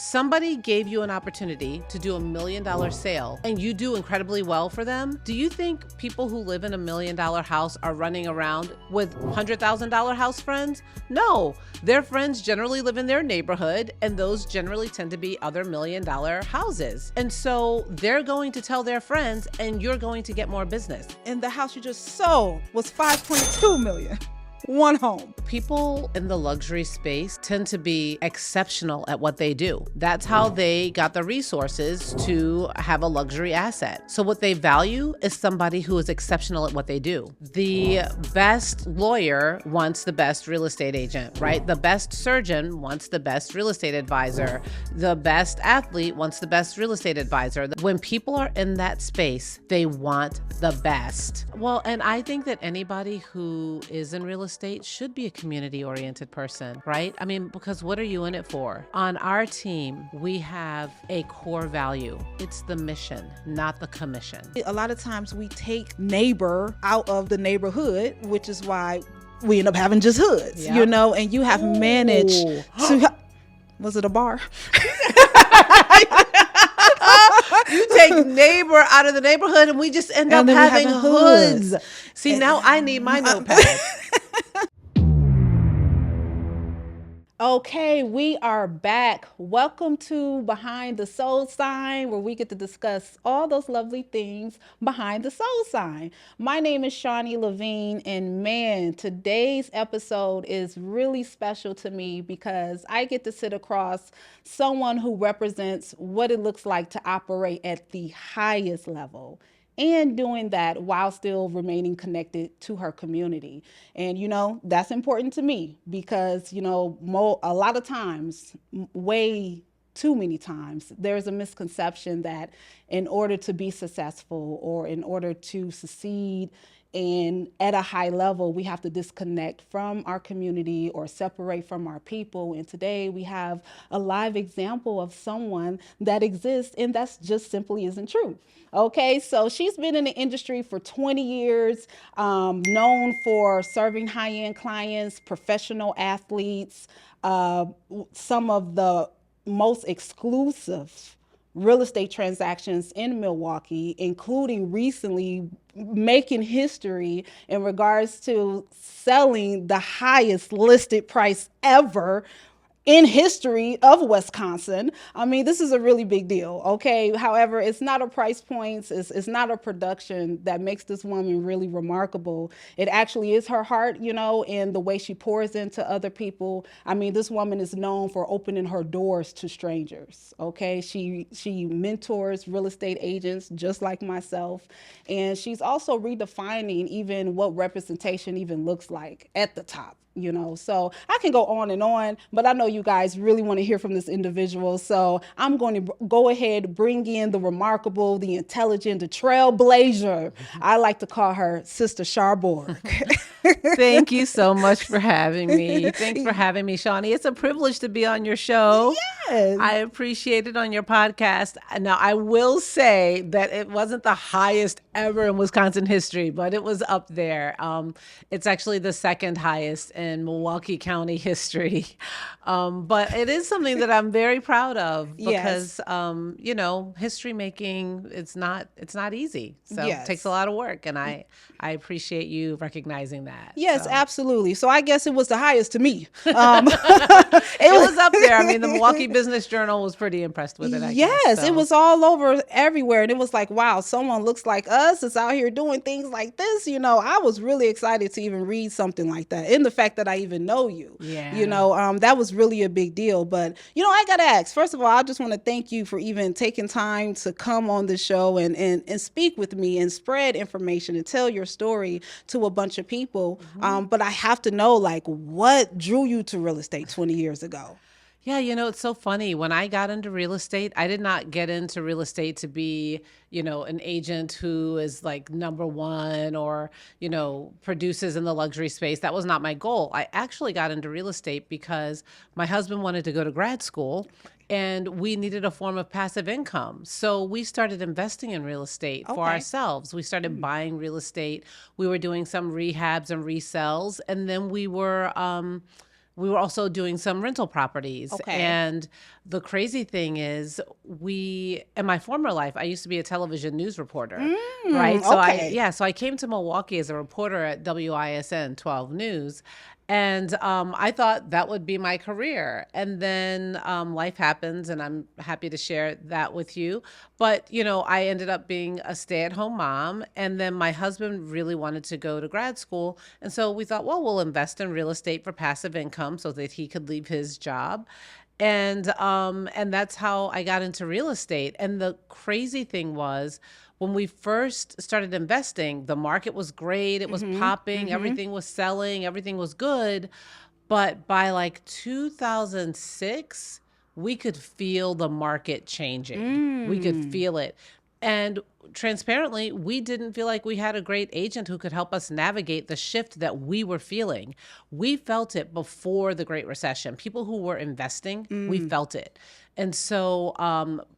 somebody gave you an opportunity to do $1 million sale and you do incredibly well for them, do you think people who live in $1 million house are running around with $100,000 house friends? No, their friends generally live in their neighborhood, and those generally tend to be other $1 million houses. And so they're going to tell their friends, and you're going to get more business. And the house you just sold was $5.2 million. One home. People in the luxury space tend to be exceptional at what they do. That's how they got the resources to have a luxury asset. So what they value is somebody who is exceptional at what they do. The best lawyer wants the best real estate agent, right? The best surgeon wants the best real estate advisor. The best athlete wants the best real estate advisor. When people are in that space, they want the best. Well, and I think that anybody who is in real estate should be a community-oriented person, right? I mean, because what are you in it for? On our team, we have a core value. It's the mission, not the commission. A lot of times we take neighbor out of the neighborhood, which is why we end up having just hoods, Yep. you know, and you have managed to... Was it a bar? You take neighbor out of the neighborhood and we just end up having hoods. See, now I need my notepad. Okay, we are back. Welcome to Behind the Soul Sign, where we get to discuss all those lovely things behind the soul sign. My name is Shawnee Levine, and man, today's episode is really special to me because I get to sit across someone who represents what it looks like to operate at the highest level, and doing that while still remaining connected to her community. And, you know, that's important to me because, you know, a lot of times, way too many times, there's a misconception that in order to be successful or in order to succeed and at a high level, we have to disconnect from our community or separate from our people. And today we have a live example of someone that exists, and that's just simply isn't true. Okay, so she's been in the industry for 20 years, known for serving high-end clients, professional athletes, some of the most exclusive real estate transactions in Milwaukee, including recently making history in regards to selling the highest listed price ever in history of Wisconsin. I mean, this is a really big deal, okay? However, it's not a price points, it's not a production that makes this woman really remarkable. It actually is her heart, you know, and the way she pours into other people. I mean, this woman is known for opening her doors to strangers, okay? She mentors real estate agents just like myself, and she's also redefining even what representation even looks like at the top. You know, so I can go on, but I know you guys really want to hear from this individual. So I'm going to go ahead, bring in the remarkable, the intelligent, the trailblazer. I like to call her Sister Shar Borg. Thank you so much for having me. Thanks for having me, Shawnee. It's a privilege to be on your show. Yes. I appreciate it on your podcast. Now, I will say that it wasn't the highest ever in Wisconsin history, but it was up there. It's actually the second highest in Milwaukee County history. But it is something that I'm very proud of because, Yes. You know, history making, it's not easy. So Yes. it takes a lot of work. And I appreciate you recognizing that. Yes, So. absolutely. So I guess it was the highest to me. It was up there. I mean, the Milwaukee Business Journal was pretty impressed with it, I Yes, guess, so. it was all over everywhere. And it was like, wow, someone looks like us is out here doing things like this. You know, I was really excited to even read something like that. And the fact that I even know you, Yeah. you know, that was really a big deal. But, you know, I got to ask, first of all, I just want to thank you for even taking time to come on the show and speak with me and spread information and tell your story to a bunch of people. Mm-hmm. But I have to know, like, what drew you to real estate 20 years ago? Yeah, you know, it's so funny. When I got into real estate, I did not get into real estate to be, you know, an agent who is like number one or, you know, produces in the luxury space. That was not my goal. I actually got into real estate because my husband wanted to go to grad school and we needed a form of passive income. So we started investing in real estate for ourselves. We started buying real estate. We were doing some rehabs and resells, and then we were We were also doing some rental properties. Okay. And the crazy thing is in my former life, I used to be a television news reporter, right? So okay. so I came to Milwaukee as a reporter at WISN 12 News. And I thought that would be my career. And then life happens, and I'm happy to share that with you. But, I ended up being a stay-at-home mom. And then my husband really wanted to go to grad school. And so we thought, well, we'll invest in real estate for passive income so that he could leave his job. And that's how I got into real estate. And the crazy thing was, when we first started investing, the market was great. It was popping. Everything was selling. Everything was good. But by like 2006, we could feel the market changing. We could feel it. And transparently, we didn't feel like we had a great agent who could help us navigate the shift that we were feeling. We felt it before the Great Recession. People who were investing, we felt it. And so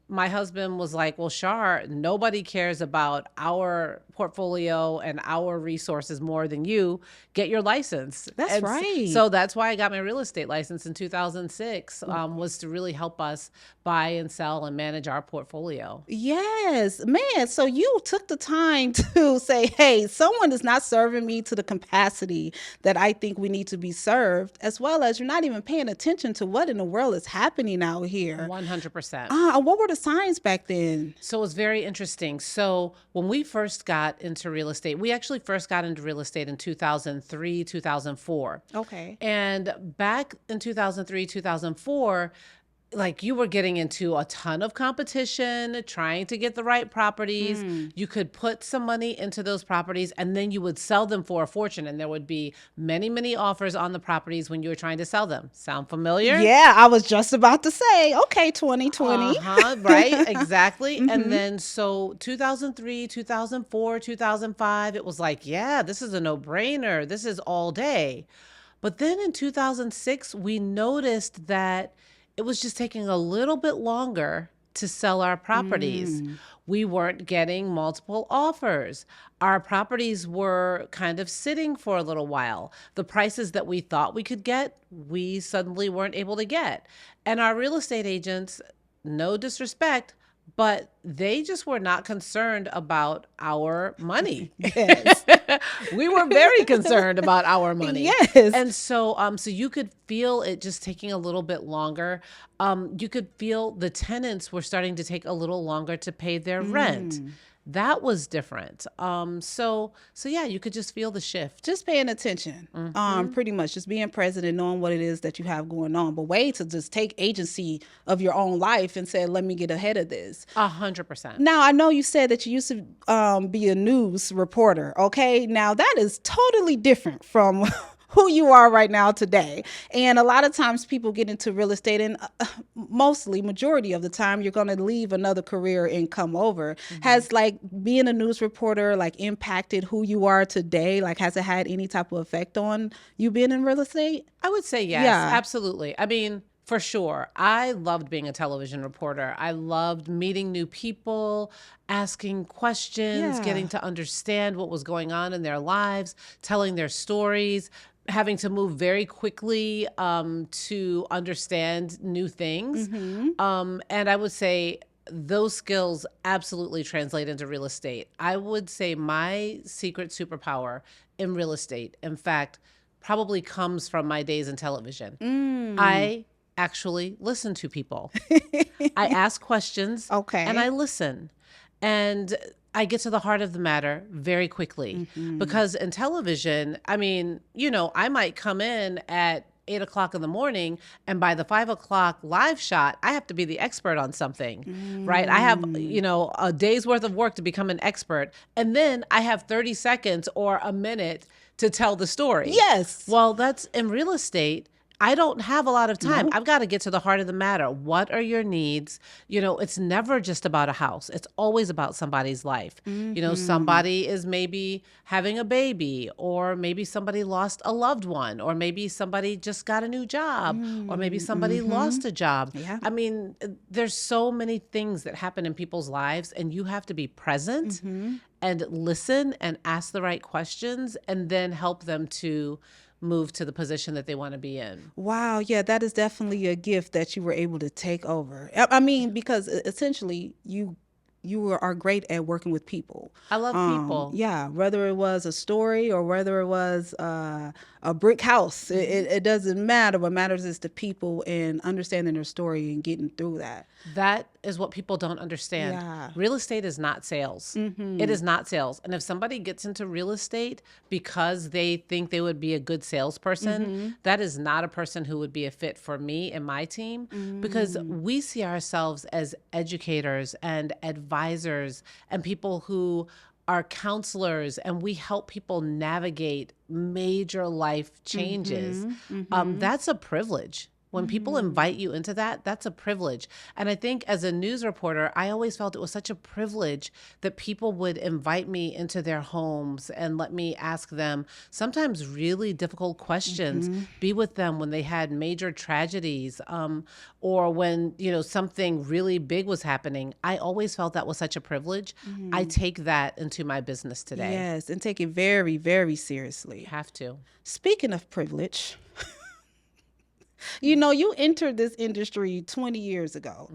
my husband was like, well, Shar, nobody cares about our portfolio and our resources more than you. Get your license. That's right. So that's why I got my real estate license in 2006, was to really help us buy and sell and manage our portfolio. Yes, man. So you took the time to say, hey, someone is not serving me to the capacity that I think we need to be served, as well as you're not even paying attention to what in the world is happening out here. 100%. What were the signs back then? So it was very interesting. So when we first got into real estate, we actually first got into real estate in 2003, 2004. Okay. And back in 2003, 2004, like you were getting into a ton of competition, trying to get the right properties. You could put some money into those properties and then you would sell them for a fortune. And there would be many, many offers on the properties when you were trying to sell them. Sound familiar? Yeah, I was just about to say, okay, 2020. Right, exactly. And then so 2003, 2004, 2005, it was like, yeah, this is a no-brainer. This is all day. But then in 2006, we noticed that it was just taking a little bit longer to sell our properties. We weren't getting multiple offers. Our properties were kind of sitting for a little while. The prices that we thought we could get, we suddenly weren't able to get. And our real estate agents, no disrespect, but they just were not concerned about our money. Yes. We were very concerned about our money. Yes. And so you could feel it just taking a little bit longer. You could feel the tenants were starting to take a little longer to pay their rent. That was different. So yeah, you could just feel the shift. Just paying attention, pretty much just being present and knowing what it is that you have going on. But way to just take agency of your own life and say, let me get ahead of this. 100%. Now, I know you said that you used to be a news reporter. Okay. Now that is totally different from who you are right now today. And a lot of times people get into real estate and majority of the time you're going to leave another career and come over. Has like being a news reporter like impacted who you are today? Like has it had any type of effect on you being in real estate? I would say yes, absolutely. I mean, for sure. I loved being a television reporter. I loved meeting new people, asking questions, getting to understand what was going on in their lives, telling their stories, having to move very quickly to understand new things. And I would say those skills absolutely translate into real estate. I would say my secret superpower in real estate, in fact, probably comes from my days in television. I actually listen to people. I ask questions and I listen. And I get to the heart of the matter very quickly because in television, I mean, I might come in at 8:00 in the morning and by the 5:00 live shot, I have to be the expert on something, right? I have, a day's worth of work to become an expert. And then I have 30 seconds or a minute to tell the story. Yes. Well, that's in real estate. I don't have a lot of time. I've got to get to the heart of the matter. What are your needs? It's never just about a house. It's always about somebody's life. Somebody is maybe having a baby, or maybe somebody lost a loved one, or maybe somebody just got a new job, or maybe somebody lost a job. Yeah. I mean, there's so many things that happen in people's lives, and you have to be present and listen and ask the right questions and then help them to move to the position that they want to be in. Wow, yeah, that is definitely a gift that you were able to take over. I mean, because essentially are great at working with people. I love people. Yeah, whether it was a story or whether it was a brick house, it doesn't matter. What matters is the people and understanding their story and getting through that. That is what people don't understand. Yeah. Real estate is not sales. It is not sales. And if somebody gets into real estate because they think they would be a good salesperson, that is not a person who would be a fit for me and my team, because we see ourselves as educators and advisors and people who are counselors, and we help people navigate major life changes. That's a privilege. When people invite you into that, that's a privilege. And I think as a news reporter, I always felt it was such a privilege that people would invite me into their homes and let me ask them sometimes really difficult questions, be with them when they had major tragedies, or when, something really big was happening. I always felt that was such a privilege. I take that into my business today. Yes, and take it very, very seriously. You have to. Speaking of privilege, you entered this industry 20 years ago.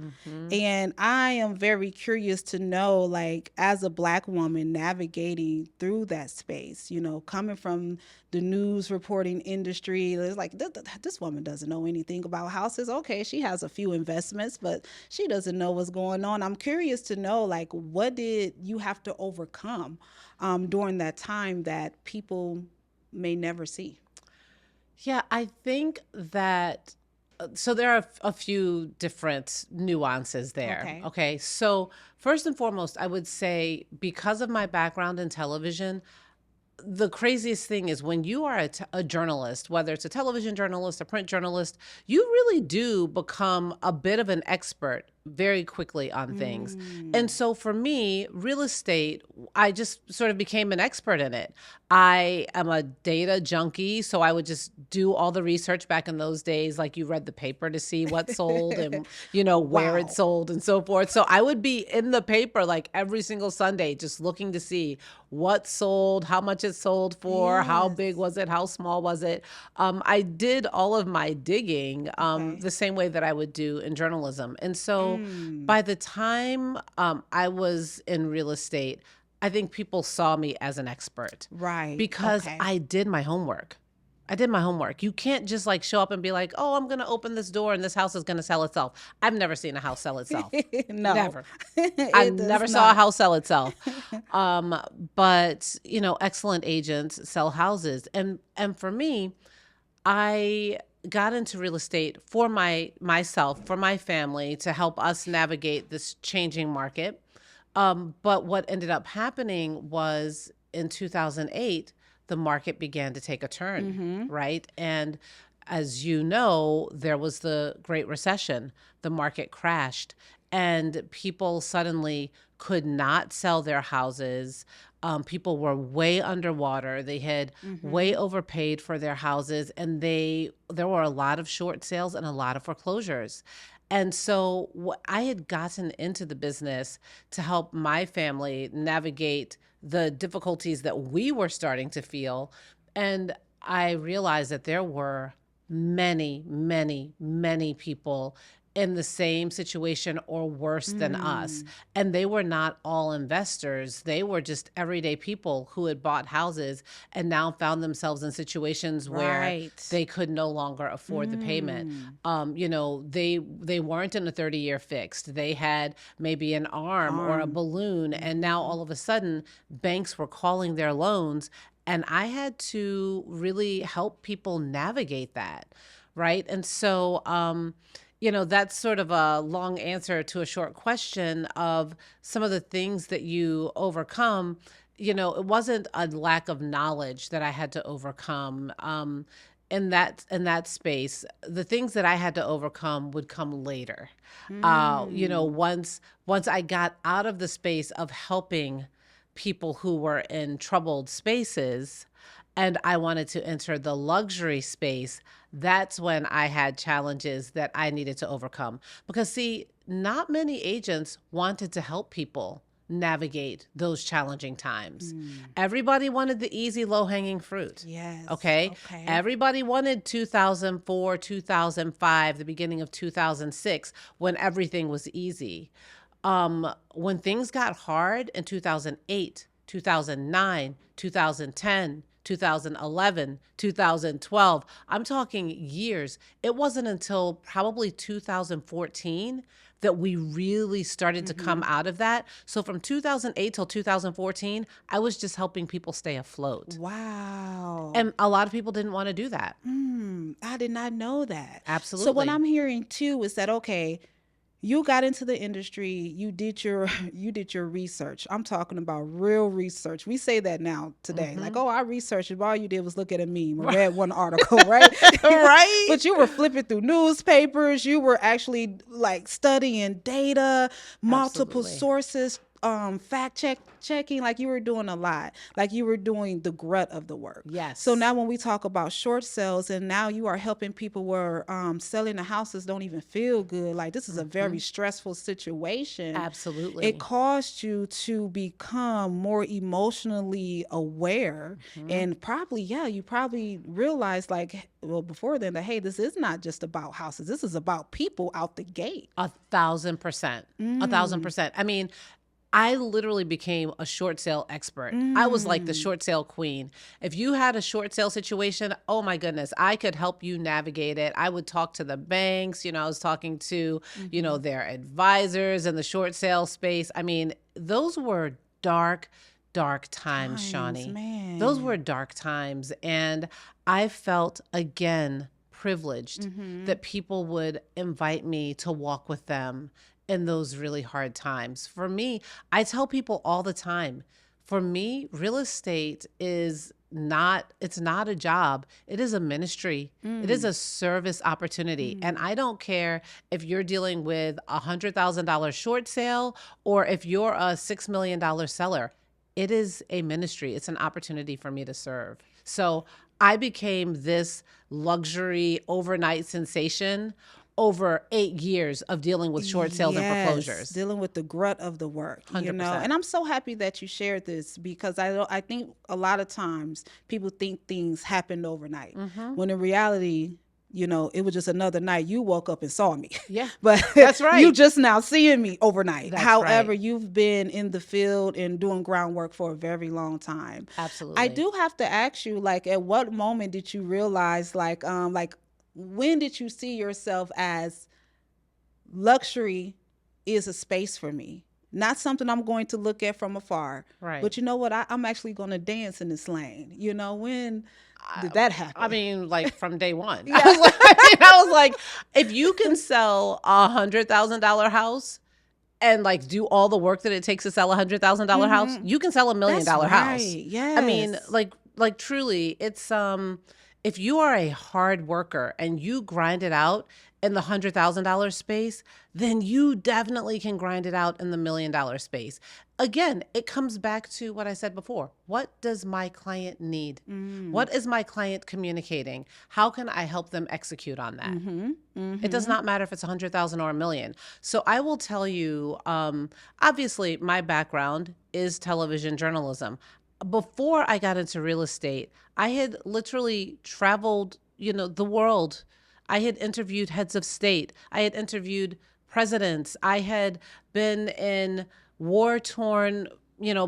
And I am very curious to know, like, as a Black woman navigating through that space, coming from the news reporting industry, it's like, this woman doesn't know anything about houses. Okay, she has a few investments, but she doesn't know what's going on. I'm curious to know, like, what did you have to overcome during that time that people may never see? Yeah, I think that, so there are a few different nuances there. Okay. So first and foremost, I would say because of my background in television, the craziest thing is when you are a journalist, whether it's a television journalist, a print journalist, you really do become a bit of an expert very quickly on things. And so for me, real estate, I just sort of became an expert in it. I am a data junkie, so I would just do all the research back in those days, like you read the paper to see what sold and, where it sold and so forth. So I would be in the paper like every single Sunday, just looking to see what sold, how much it sold for, how big was it, how small was it. I did all of my digging the same way that I would do in journalism. And so by the time I was in real estate, I think people saw me as an expert. Right. Because I did my homework. You can't just like show up and be like, oh, I'm going to open this door and this house is going to sell itself. I've never seen a house sell itself. No. Never. I never saw a house sell itself. But, excellent agents sell houses. And for me, I got into real estate for myself, for my family, to help us navigate this changing market. But what ended up happening was in 2008, the market began to take a turn, right? And as you know, there was the Great Recession. The market crashed, and people suddenly could not sell their houses. People were way underwater. They had way overpaid for their houses, and there were a lot of short sales and a lot of foreclosures. And so I had gotten into the business to help my family navigate the difficulties that we were starting to feel. And I realized that there were many, many, many people in the same situation or worse than us. And they were not all investors. They were just everyday people who had bought houses and now found themselves in situations where they could no longer afford the payment. They weren't in a 30-year fixed. They had maybe an arm or a balloon. And now all of a sudden, banks were calling their loans. And I had to really help people navigate that, right? And so, that's sort of a long answer to a short question of some of the things that you overcome. It wasn't a lack of knowledge that I had to overcome in that space. The things that I had to overcome would come later. Once I got out of the space of helping people who were in troubled spaces, and I wanted to enter the luxury space, that's when I had challenges that I needed to overcome. Because see, not many agents wanted to help people navigate those challenging times. Everybody wanted the easy, low-hanging fruit. Yes. Okay? Okay. Everybody wanted 2004, 2005, the beginning of 2006, when everything was easy. When things got hard in 2008, 2009, 2010, 2011, 2012, I'm talking years. It wasn't until probably 2014 that we really started to come out of that. So from 2008 till 2014, I was just helping people stay afloat. Wow. And a lot of people didn't want to do that. I did not know that. Absolutely. So what I'm hearing too is that, okay, you got into the industry, you did your research. I'm talking about real research. We say that now today. Like, oh, I researched it. All you did was look at a meme or read one article, right? Right. But you were flipping through newspapers. You were actually like studying data, multiple Absolutely. sources, checking, like you were doing a lot, like you were doing the grunt of the work. Yes. So now when we talk about short sales, and now you are helping people where selling the houses don't even feel good, like this is a very stressful situation. Absolutely. It caused you to become more emotionally aware, and probably, you probably realized, like, well, before then, that, hey, this is not just about houses, this is about people out the gate. 1,000%. 1,000%. I mean, I literally became a short sale expert. I was like the short sale queen. If you had a short sale situation, oh my goodness, I could help you navigate it. I would talk to the banks. I was talking to, their advisors in the short sale space. I mean, those were dark times, Shawnee. Man. Those were dark times. And I felt, again, privileged that people would invite me to walk with them in those really hard times. For me, I tell people all the time, for me, real estate it's not a job. It is a ministry. It is a service opportunity. And I don't care if you're dealing with $100,000 short sale or if you're a $6 million seller. It is a ministry. It's an opportunity for me to serve. So I became this luxury overnight sensation over 8 years of dealing with short sales and foreclosures. Dealing with the grunt of the work, 100%. And I'm so happy that you shared this, because I think a lot of times people think things happened overnight, when in reality, it was just another night you woke up and saw me. Yeah, but that's right. You just now seeing me overnight. That's However, right. You've been in the field and doing groundwork for a very long time. Absolutely. I do have to ask you, like, at what moment did you realize, like, when did you see yourself as luxury is a space for me, not something I'm going to look at from afar? Right. But you know what? I'm actually going to dance in this lane. When did that happen? I mean, like from day one. Yeah. I was like, if you can sell $100,000 house and like do all the work that it takes to sell $100,000 house, you can sell $1 million house. Yes. I mean, like truly, it's if you are a hard worker and you grind it out in the $100,000 space, then you definitely can grind it out in the $1 million space. Again, it comes back to what I said before. What does my client need? What is my client communicating? How can I help them execute on that? It does not matter if it's 100,000 or $1 million. So I will tell you, obviously my background is television journalism. Before I got into real estate, I had literally traveled, the world. I had interviewed heads of state. I had interviewed presidents. I had been in war-torn,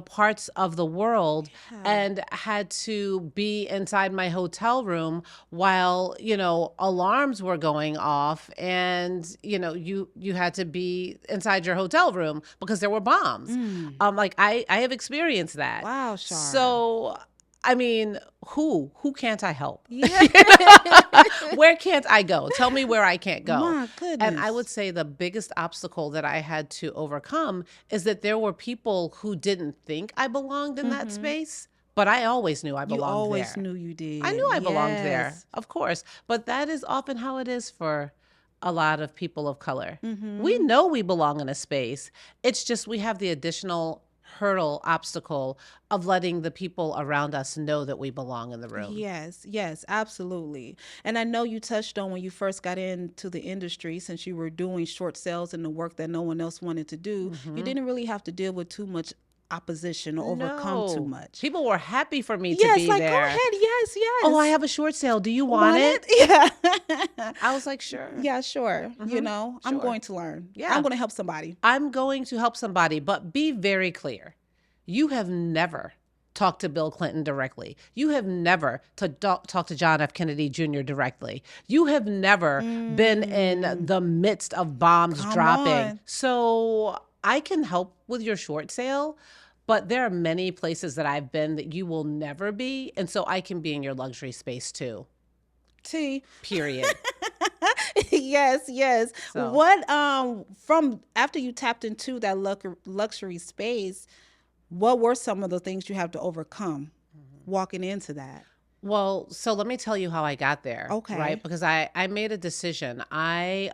parts of the world and had to be inside my hotel room while, alarms were going off and, you had to be inside your hotel room because there were bombs. Like I have experienced that. Wow, Shar. So, I mean, who can't I help? Yeah. Where can't I go? Tell me where I can't go. My goodness. And I would say the biggest obstacle that I had to overcome is that there were people who didn't think I belonged in that space, but I always knew I belonged there. You always knew you did. I knew I belonged there, of course. But that is often how it is for a lot of people of color. We know we belong in a space. It's just we have the additional hurdle, obstacle of letting the people around us know that we belong in the room. Yes, yes, absolutely. And I know you touched on when you first got into the industry, since you were doing short sales and the work that no one else wanted to do, you didn't really have to deal with too much opposition or overcome too No. much. People were happy for me to Yes, be like go there. ahead. Yes, Oh, I yes. have a short sale. Do you want it? Yeah. I was like, sure. Yeah, sure. I'm Sure. going to learn. Yeah. I'm going to help somebody. I'm going to help somebody, but be very clear. You have never talked to Bill Clinton directly. You have never talked to John F. Kennedy Jr. directly. You have never been in the midst of bombs Come dropping. on. So I can help with your short sale, but there are many places that I've been that you will never be. And so I can be in your luxury space too. T. Period. Yes, yes. So- What from after you tapped into that luxury space, what were some of the things you have to overcome walking into that? Well, so let me tell you how I got there. Okay. Right? Because I made a decision. I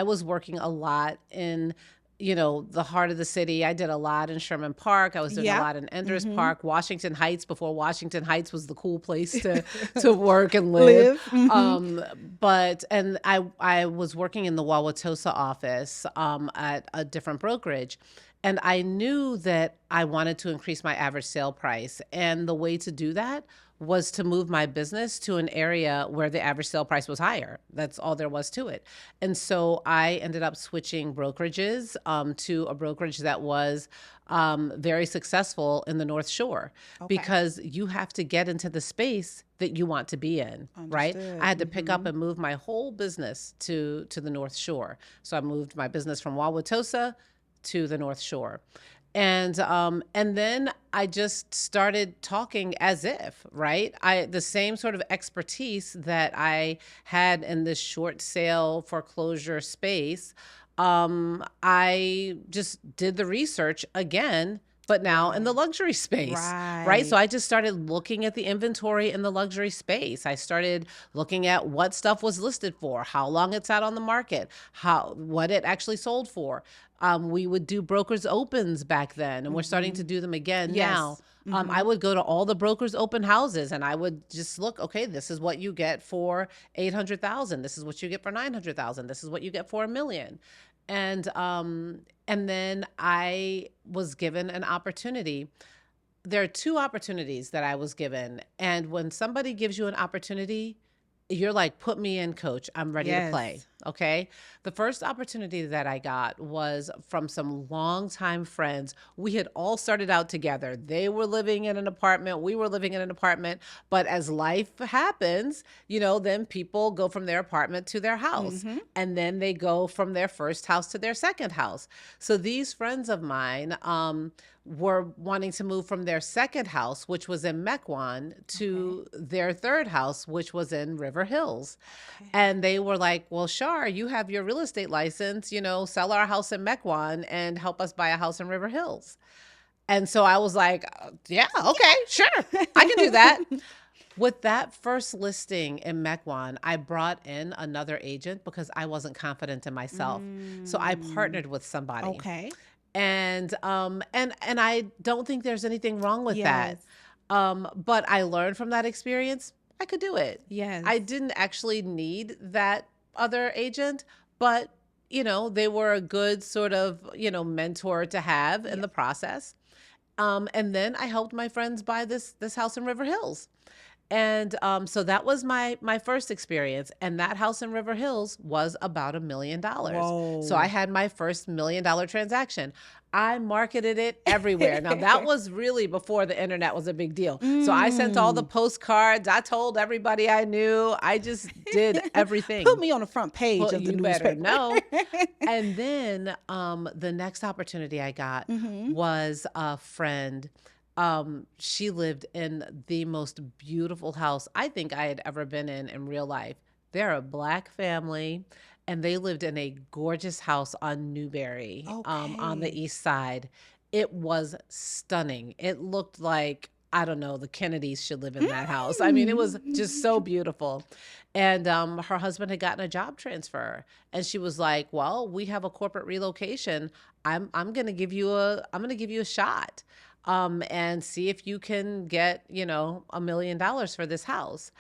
was working a lot in, the heart of the city. I did a lot in Sherman Park. I was doing a Yeah. lot in Enders Park, Washington Heights, before Washington Heights was the cool place to work and live. And I was working in the Wauwatosa office at a different brokerage. And I knew that I wanted to increase my average sale price. And the way to do that was to move my business to an area where the average sale price was higher. That's all there was to it. And so I ended up switching brokerages to a brokerage that was very successful in the North Shore, because you have to get into the space that you want to be in, right? I had to pick up and move my whole business to the North Shore. So I moved my business from Wauwatosa to the North Shore. And then I just started talking as if, right? The same sort of expertise that I had in this short sale foreclosure space. I just did the research again, but now in the luxury space, right? So I just started looking at the inventory in the luxury space. I started looking at what stuff was listed for, how long it's out on the market, what it actually sold for. We would do brokers opens back then, and we're starting to do them again now. I would go to all the brokers open houses, and I would just look, okay, this is what you get for 800,000. This is what you get for 900,000. This is what you get for $1 million. And then I was given an opportunity. There are two opportunities that I was given. And when somebody gives you an opportunity, you're like, put me in, coach. I'm ready to play. Okay. The first opportunity that I got was from some longtime friends. We had all started out together. They were living in an apartment. We were living in an apartment. But as life happens, then people go from their apartment to their house. And then they go from their first house to their second house. So these friends of mine, were wanting to move from their second house, which was in Mequon, to their third house, which was in River Hills. And they were like, well, Shar, you have your real estate license, sell our house in Mequon and help us buy a house in River Hills. And so I was like, yeah, okay, sure, I can do that. With that first listing in Mequon, I brought in another agent because I wasn't confident in myself. So I partnered with somebody. Okay. And I don't think there's anything wrong with that. But I learned from that experience, I could do it. Yes. I didn't actually need that other agent, but they were a good sort of, mentor to have in the process. And then I helped my friends buy this house in River Hills. And so that was my first experience. And that house in River Hills was about $1 million. Whoa. So I had my first $1 million transaction. I marketed it everywhere. Now, that was really before the internet was a big deal. So I sent all the postcards. I told everybody I knew. I just did everything. Put me on the front page of the You newspaper. better know. And then the next opportunity I got was a friend. She lived in the most beautiful house I think I had ever been in real life. They're a Black family, and they lived in a gorgeous house on Newberry, on the east side. It was stunning. It looked like I don't know, the Kennedys should live in that house. I mean, it was just so beautiful. And her husband had gotten a job transfer, and she was like, "Well, we have a corporate relocation. I'm going to give you a shot, and see if you can get $1 million for this house."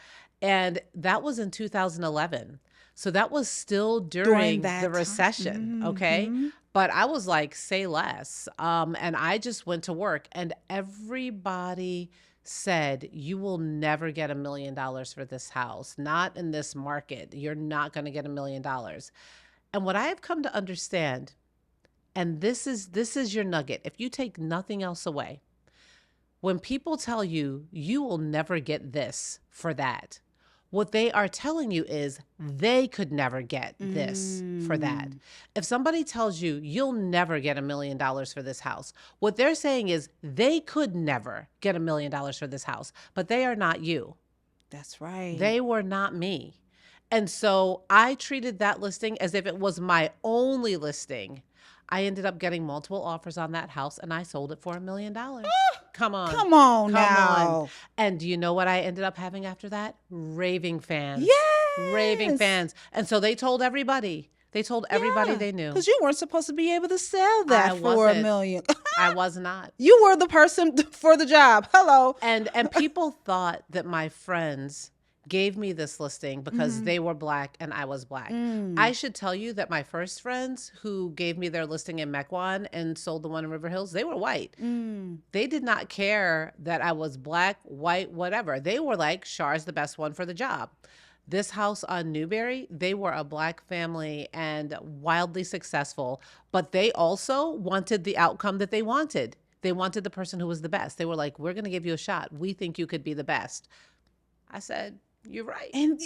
And that was in 2011. So that was still during that the time. recession. Okay. But I was like, say less. And I just went to work, and everybody said, "You will never get $1 million for this house. Not in this market. You're not going to get $1 million." And what I have come to understand, and this is your nugget, if you take nothing else away, when people tell you you will never get this for that, what they are telling you is they could never get this for that. If somebody tells you you'll never get $1 million for this house, what they're saying is they could never get $1 million for this house, but they are not you. That's right. They were not me. And so I treated that listing as if it was my only listing. I ended up getting multiple offers on that house, and I sold it for $1 million. Come on. Come on now. And do you know what I ended up having after that? Raving fans. Yes. Raving fans. And so they told everybody. They told everybody they knew. Because you weren't supposed to be able to sell that for $1 million. I was not. You were the person for the job. Hello. And people thought that my friends gave me this listing because they were Black and I was Black. I should tell you that my first friends who gave me their listing in Mequon and sold the one in River Hills, they were white. They did not care that I was Black, white, whatever. They were like, Shar's the best one for the job. This house on Newberry, they were a Black family and wildly successful, but they also wanted the outcome that they wanted. They wanted the person who was the best. They were like, "We're going to give you a shot. We think you could be the best." I said, "You're right." And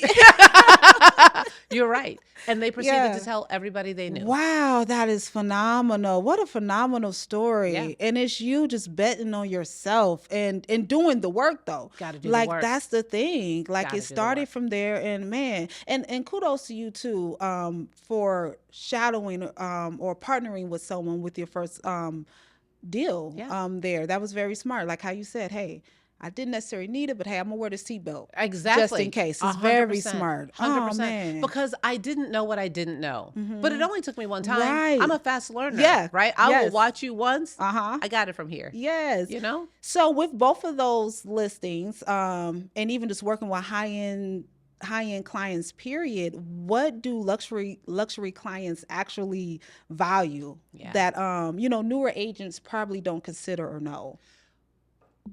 You're right. And they proceeded to tell everybody they knew. Wow, that is phenomenal. What a phenomenal story. Yeah. And it's you just betting on yourself and doing the work though. Gotta do the like work. That's the thing. Like Gotta it do the started work. from there, and man, and kudos to you too, for shadowing or partnering with someone with your first deal there. That was very smart. Like how you said, hey, I didn't necessarily need it, but hey, I'm gonna wear the seatbelt. Exactly. Just in case. It's 100%, very smart. 100%. Oh, man. Because I didn't know what I didn't know. But it only took me one time. Right. I'm a fast learner. Yeah. Right? I Yes. will watch you once. Uh-huh. I got it from here. Yes. You know? So with both of those listings, and even just working with high-end clients, period, what do luxury clients actually value that newer agents probably don't consider or know?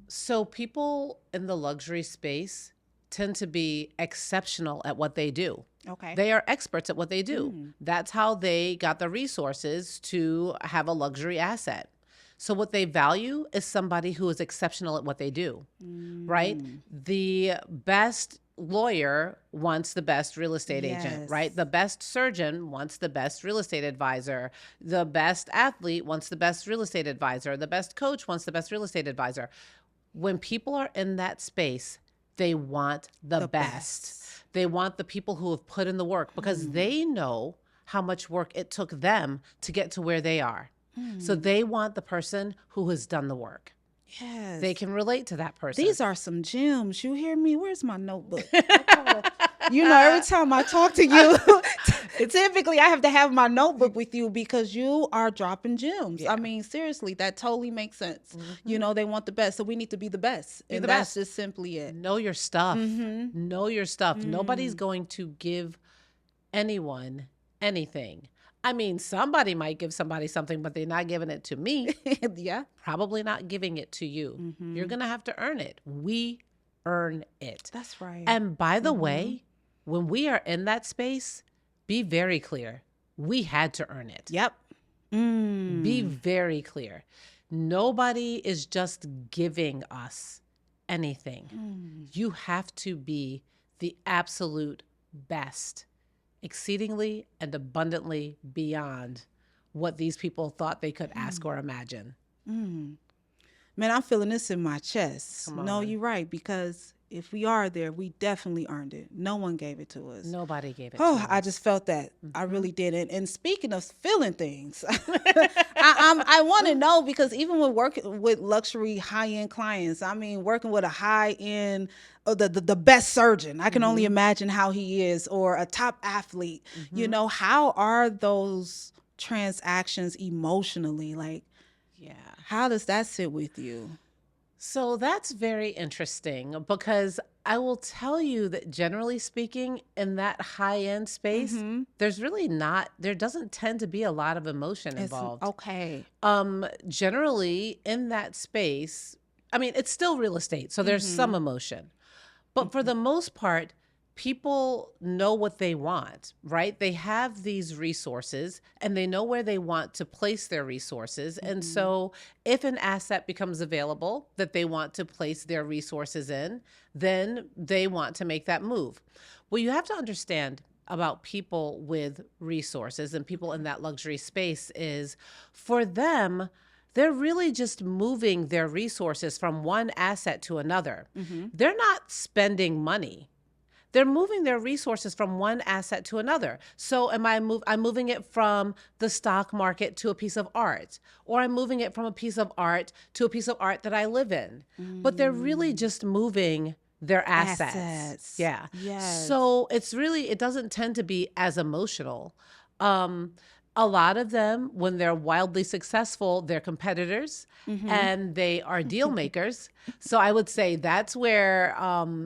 So people in the luxury space tend to be exceptional at what they do. Okay. They are experts at what they do. That's how they got the resources to have a luxury asset. So what they value is somebody who is exceptional at what they do, right? The best lawyer wants the best real estate agent, right? The best surgeon wants the best real estate advisor. The best athlete wants the best real estate advisor. The best coach wants the best real estate advisor. When people are in that space, they want the best. They want the people who have put in the work because they know how much work it took them to get to where they are. So they want the person who has done the work. Yes. They can relate to that person. These are some gems. You hear me? Where's my notebook? Every time I talk to you, typically I have to have my notebook with you because you are dropping gems. Yeah. I mean, seriously, that totally makes sense. They want the best. So we need to be the best. Be and the that's best. just simply it. Know your stuff. Know your stuff. Nobody's going to give anyone anything. I mean, somebody might give somebody something, but they're not giving it to me. Yeah. Probably not giving it to you. You're going to have to earn it. We earn it. That's right. And by the way, when we are in that space, be very clear. We had to earn it. Yep. Be very clear. Nobody is just giving us anything. You have to be the absolute best, exceedingly and abundantly beyond what these people thought they could ask or imagine. Man, I'm feeling this in my chest. No, you're right, because if we are there, we definitely earned it. No one gave it to us. Nobody gave it to Oh, I us. just felt that. I really did. And speaking of feeling things, I want to know, because even when working with luxury high-end clients, I mean, working with a high-end, the best surgeon, I can only imagine how he is, or a top athlete, you know, how are those transactions emotionally? Like, Yeah. how does that sit with you? So that's very interesting, because I will tell you that generally speaking, in that high end space, there's really not, there doesn't tend to be a lot of emotion It's involved. okay. Generally in that space, I mean, it's still real estate, so there's some emotion. But for the most part, people know what they want, right? They have these resources and they know where they want to place their resources. And so if an asset becomes available that they want to place their resources in, then they want to make that move. Well, you have to understand about people with resources and people in that luxury space is, for them, they're really just moving their resources from one asset to another. They're not spending money. They're moving their resources from one asset to another. So I'm moving it from the stock market to a piece of art, or I'm moving it from a piece of art to a piece of art that I live in. But they're really just moving their assets. Yeah. Yes. So it doesn't tend to be as emotional. A lot of them, when they're wildly successful, they're competitors and they are deal makers. So I would say that's where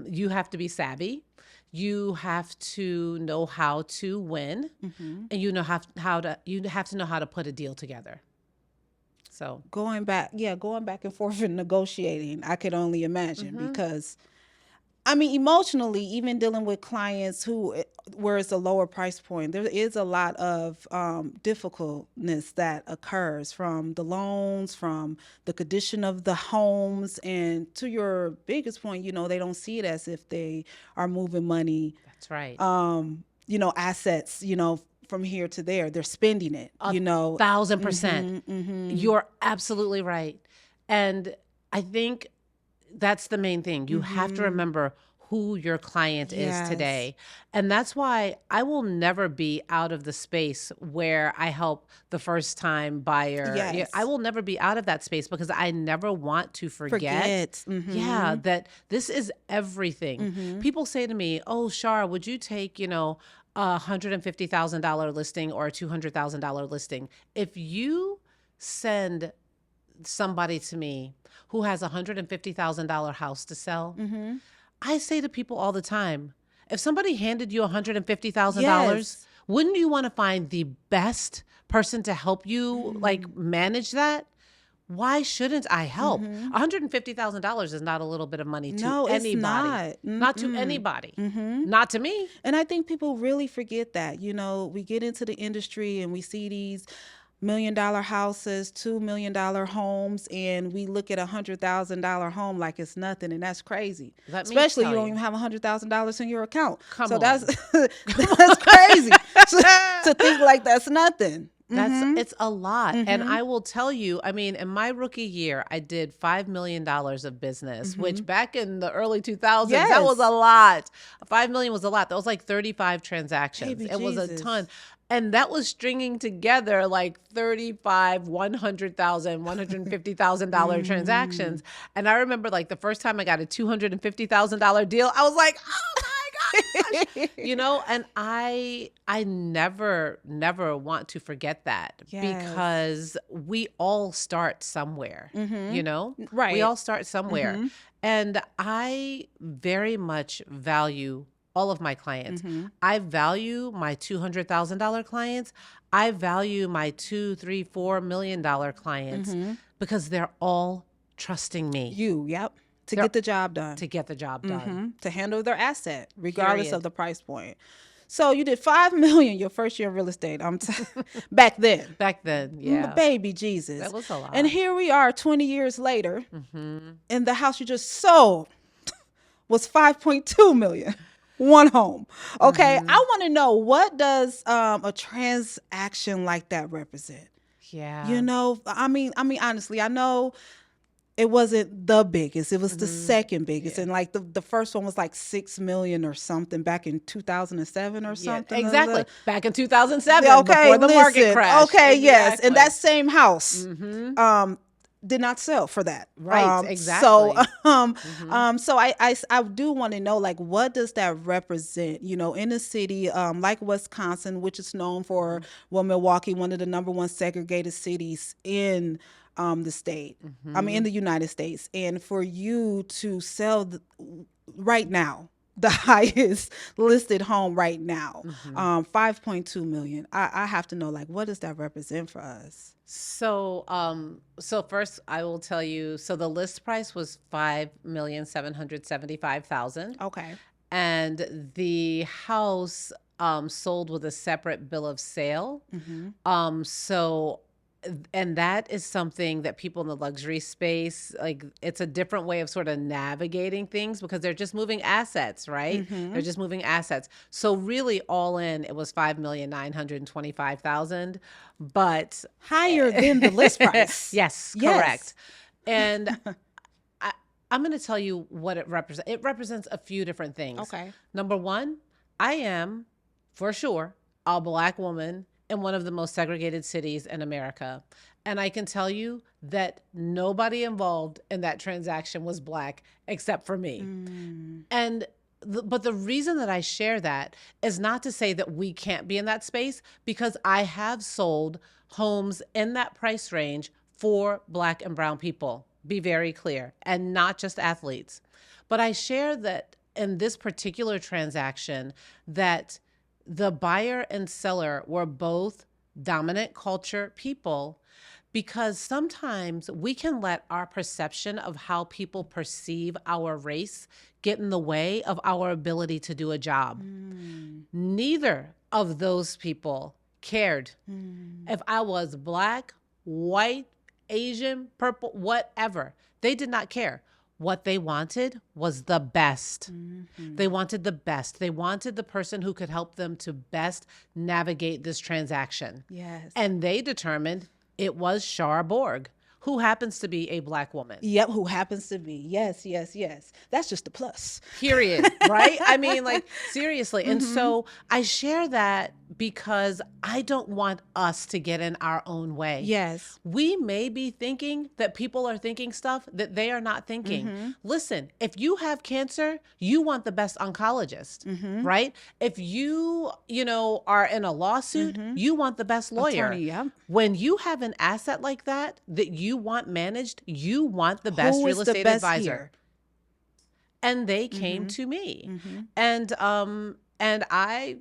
you have to be savvy. You have to know how to win, and you have to know how to put a deal together. So Going back and forth and negotiating, I could only imagine, because I mean, emotionally, even dealing with clients where it's a lower price point, there is a lot of difficultness that occurs, from the loans, from the condition of the homes, and to your biggest point, you know, they don't see it as if they are moving money. that's right. You know, assets, you know, from here to there. They're spending it, you know. 1,000%. You're absolutely right. And I think that's the main thing. You have to remember who your client is today. And that's why I will never be out of the space where I help the first time buyer. Yes. I will never be out of that space, because I never want to forget. Yeah, that this is everything. People say to me, "Oh, Shar, would you take, a $150,000 listing or a $200,000 listing?" If you send somebody to me who has a $150,000 house to sell, I say to people all the time, if somebody handed you $150,000, wouldn't you want to find the best person to help you like manage that? Why shouldn't I help? $150,000 is not a little bit of money to anybody. It's not. Not to anybody. Not to me. And I think people really forget that. You know, we get into the industry and we see these $1 million houses, $2 million homes, and we look at $100,000 home like it's nothing, and that's crazy. Especially you don't even have $100,000 in your account. Come so on. That's crazy to think like that's nothing. It's a lot. And I will tell you, I mean, in my rookie year, I did $5 million of business, which back in the early 2000s, that was a lot. 5 million was a lot. That was like 35 transactions. Baby it was a Jesus. ton. And that was stringing together like 35, $100,000, $150,000 transactions. And I remember like the first time I got a $250,000 deal, I was like, oh my gosh, and I never want to forget that, because we all start somewhere, Right. We all start somewhere. And I very much value all of my clients. I value my $200,000 clients. I value my $2, $3, $4 million clients, because they're all trusting me. To get the job done. To get the job done. To handle their asset, regardless of the price point. So you did $5 million your first year of real estate. Back then. Back then, yeah. Baby Jesus. That was a lot. And here we are 20 years later, and the house you just sold was $5.2 million. One home. Okay. I want to know, what does a transaction like that represent? Yeah. I mean, honestly, I know it wasn't the biggest. It was the second biggest. And like the first one was like 6 million or something back in 2007 or something. Exactly. Back in 2007, okay, before the market crashed. Okay, exactly. yes. And that same house did not sell for that. Right, exactly. So I do want to know, like, what does that represent, you know, in a city like Wisconsin, which is known for, well, Milwaukee, one of the number one segregated cities in the state, I mean, in the United States. And for you to sell right now, the highest listed home right now, 5.2 million. I have to know, like, what does that represent for us? So, so first I will tell you, so the list price was $5,775,000. Okay. And the house sold with a separate bill of sale. So, and that is something that people in the luxury space, like, it's a different way of sort of navigating things because they're just moving assets, right? They're just moving assets. So really all in, it was $5,925,000, but higher than the list price. Yes, correct. And I'm going to tell you what it represents. It represents a few different things. Okay. Number one, I am for sure a Black woman in one of the most segregated cities in America. And I can tell you that nobody involved in that transaction was Black except for me. And but the reason that I share that is not to say that we can't be in that space, because I have sold homes in that price range for Black and brown people, be very clear, and not just athletes. But I share that in this particular transaction that the buyer and seller were both dominant culture people, because sometimes we can let our perception of how people perceive our race get in the way of our ability to do a job. Neither of those people cared if I was Black, white, Asian, purple, whatever. They did not care. What they wanted was the best. They wanted the best. They wanted the person who could help them to best navigate this transaction. Yes. And they determined it was Shar Borg, who happens to be a Black woman. Yep, who happens to be. Yes. That's just a plus. Period, right? I mean, like, seriously. And so I share that because I don't want us to get in our own way. Yes. We may be thinking that people are thinking stuff that they are not thinking. Listen, if you have cancer, you want the best oncologist, right? If you are in a lawsuit, you want the best lawyer. Attorney, yeah. When you have an asset like that you want managed, you want the best real estate advisor. Here? And they came to me. And I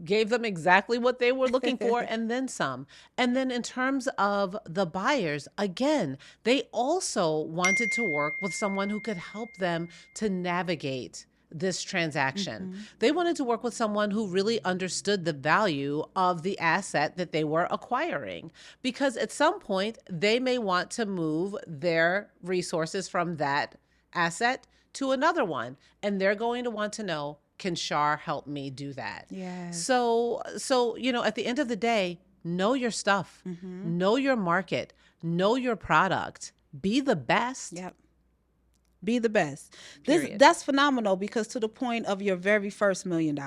gave them exactly what they were looking for and then some. And then in terms of the buyers, again, they also wanted to work with someone who could help them to navigate this transaction. They wanted to work with someone who really understood the value of the asset that they were acquiring, because at some point they may want to move their resources from that asset to another one, and they're going to want to know, can Shar help me do that? Yes. So at the end of the day, know your stuff, know your market, know your product, be the best. Yep. Be the best. Period. That's phenomenal, because to the point of your very first $1 million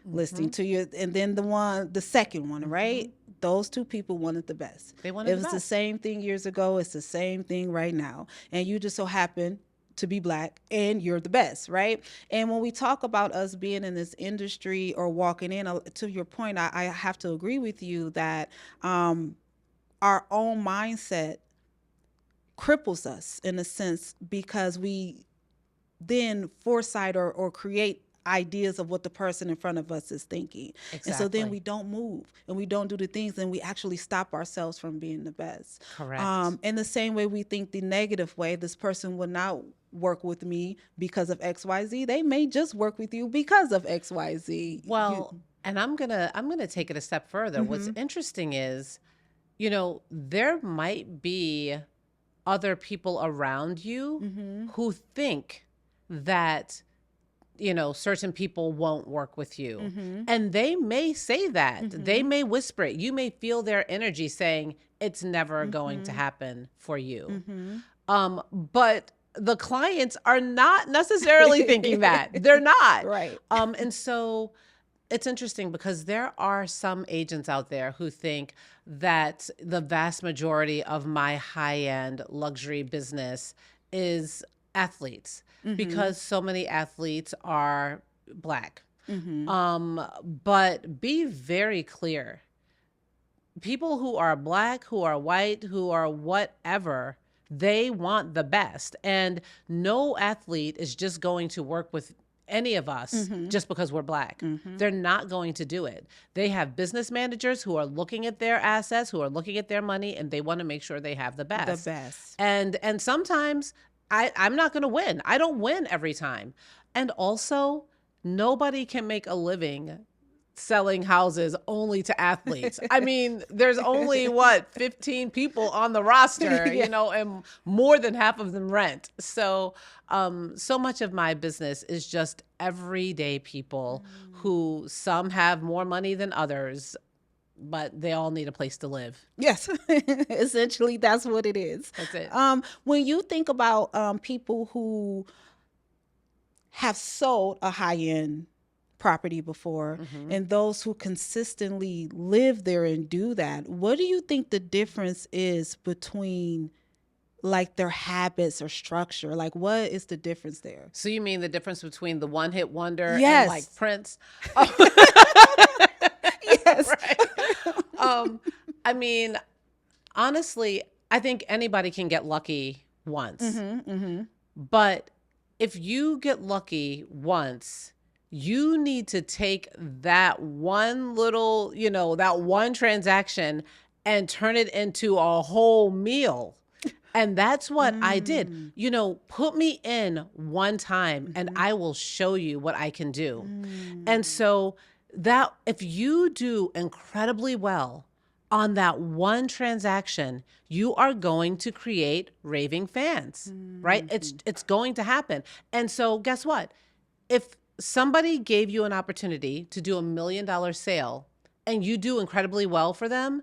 listing to your, and then the second one, right? Those two people wanted the best. They wanted it the was the best. same thing years ago. It's the same thing right now. And you just so happen to be Black and you're the best, right? And when we talk about us being in this industry or walking in, to your point, I have to agree with you that our own mindset cripples us in a sense, because we then foresight or create ideas of what the person in front of us is thinking. Exactly. And so then we don't move and we don't do the things, and we actually stop ourselves from being the best. Correct. In the same way we think the negative way, this person would not work with me because of XYZ. They may just work with you because of XYZ. Well, and I'm gonna take it a step further. What's interesting is, there might be other people around you who think that certain people won't work with you. And they may say that. They may whisper it. You may feel their energy saying it's never going to happen for you. But the clients are not necessarily thinking that. They're not. Right. And so it's interesting because there are some agents out there who think that the vast majority of my high-end luxury business is athletes because so many athletes are Black. But be very clear. People who are Black, who are white, who are whatever, they want the best. And no athlete is just going to work with any of us just because we're Black. They're not going to do it. They have business managers who are looking at their assets, who are looking at their money, and they want to make sure they have the best. The best. And sometimes I'm not going to win. I don't win every time. And also, nobody can make a living selling houses only to athletes. I mean, there's only 15 people on the roster, and more than half of them rent. So, so much of my business is just everyday people who some have more money than others, but they all need a place to live. Yes, essentially that's what it is. That's it. When you think about people who have sold a high-end property before and those who consistently live there and do that, what do you think the difference is between like their habits or structure? Like, what is the difference there? So you mean the difference between the one-hit wonder Yes. and like Prince? Yes. Right. I mean, honestly, I think anybody can get lucky once. But if you get lucky once, you need to take that one little, that one transaction and turn it into a whole meal. And that's what I did. Put me in one time and I will show you what I can do. And so that if you do incredibly well on that one transaction, you are going to create raving fans, right? It's going to happen. And so guess what? If somebody gave you an opportunity to do $1 million sale and you do incredibly well for them,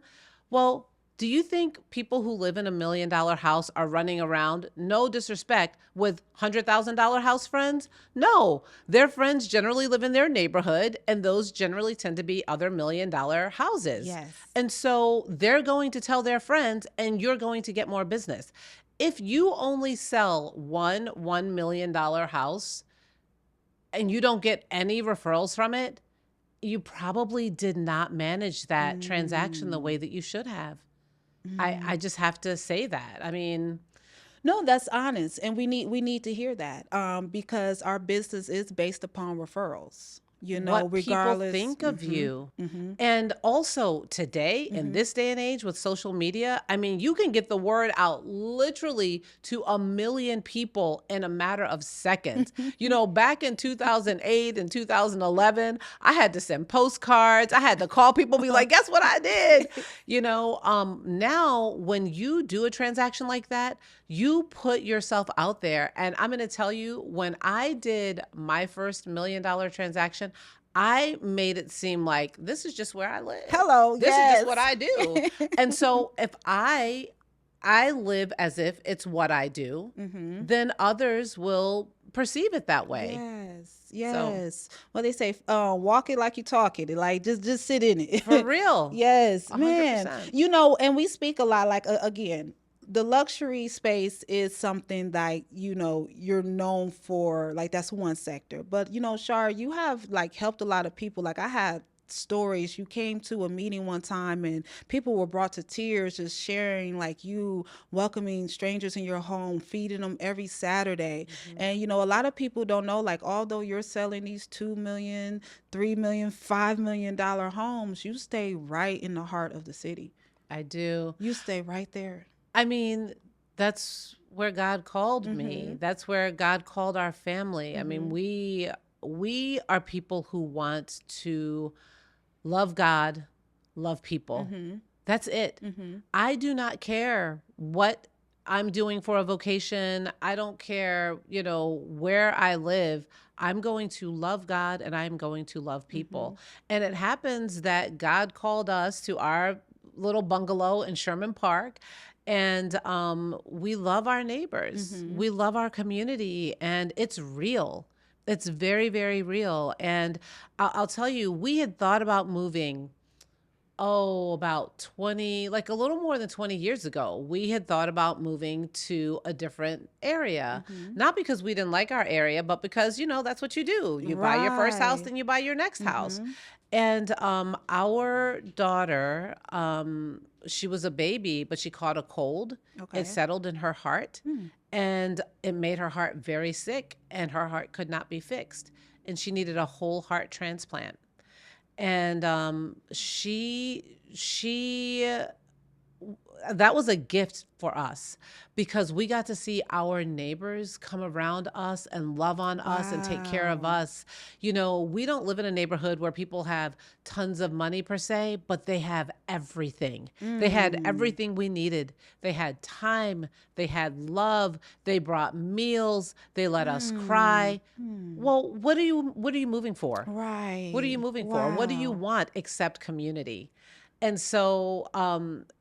well, do you think people who live in $1 million house are running around, no disrespect, with $100,000 house friends? No, their friends generally live in their neighborhood, and those generally tend to be other $1 million houses. Yes. And so they're going to tell their friends, and you're going to get more business. If you only sell one $1 million house and you don't get any referrals from it, you probably did not manage that transaction the way that you should have. I just have to say that. I mean, no, that's honest, and we need to hear that because our business is based upon referrals. What regardless, people think of you. And also today, in this day and age with social media, I mean, you can get the word out literally to 1 million people in a matter of seconds. Back in 2008 and 2011, I had to send postcards. I had to call people, be like, guess what I did? Now when you do a transaction like that, you put yourself out there. And I'm going to tell you, when I did my first $1 million transaction, I made it seem like this is just where I live. Hello, this yes. is just what I do. And so if I live as if it's what I do, then others will perceive it that way. Yes. Well, they say, walk it like you talk it. Like, just sit in it. For real. Yes, 100%. Man. And we speak a lot, like, again, the luxury space is something like, you're known for, like, that's one sector. But, Shar, you have, like, helped a lot of people. Like, I had stories. You came to a meeting one time and people were brought to tears just sharing, like, you welcoming strangers in your home, feeding them every Saturday. And, a lot of people don't know, like, although you're selling these $2 million, $3 million, $5 million homes, you stay right in the heart of the city. I do. You stay right there. I mean, that's where God called me. That's where God called our family. I mean, we are people who want to love God, love people. That's it. I do not care what I'm doing for a vocation. I don't care, where I live. I'm going to love God and I'm going to love people. And it happens that God called us to our little bungalow in Sherman Park. And we love our neighbors. We love our community, and it's real. It's very, very real. And I'll tell you, we had thought about moving, about 20, like a little more than 20 years ago. We had thought about moving to a different area, not because we didn't like our area, but because, that's what you do. You buy your first house, Right. then you buy your next house. And our daughter, she was a baby, but she caught a cold. Okay. It settled in her heart, and it made her heart very sick, and her heart could not be fixed. And she needed a whole heart transplant. And she that was a gift for us, because we got to see our neighbors come around us and love on us and take care of us. We don't live in a neighborhood where people have tons of money per se, but they have everything. They had everything we needed. They had time, they had love, they brought meals, they let us cry. Well, what are you moving for? Right. What are you moving for? What do you Wow. want except community? And so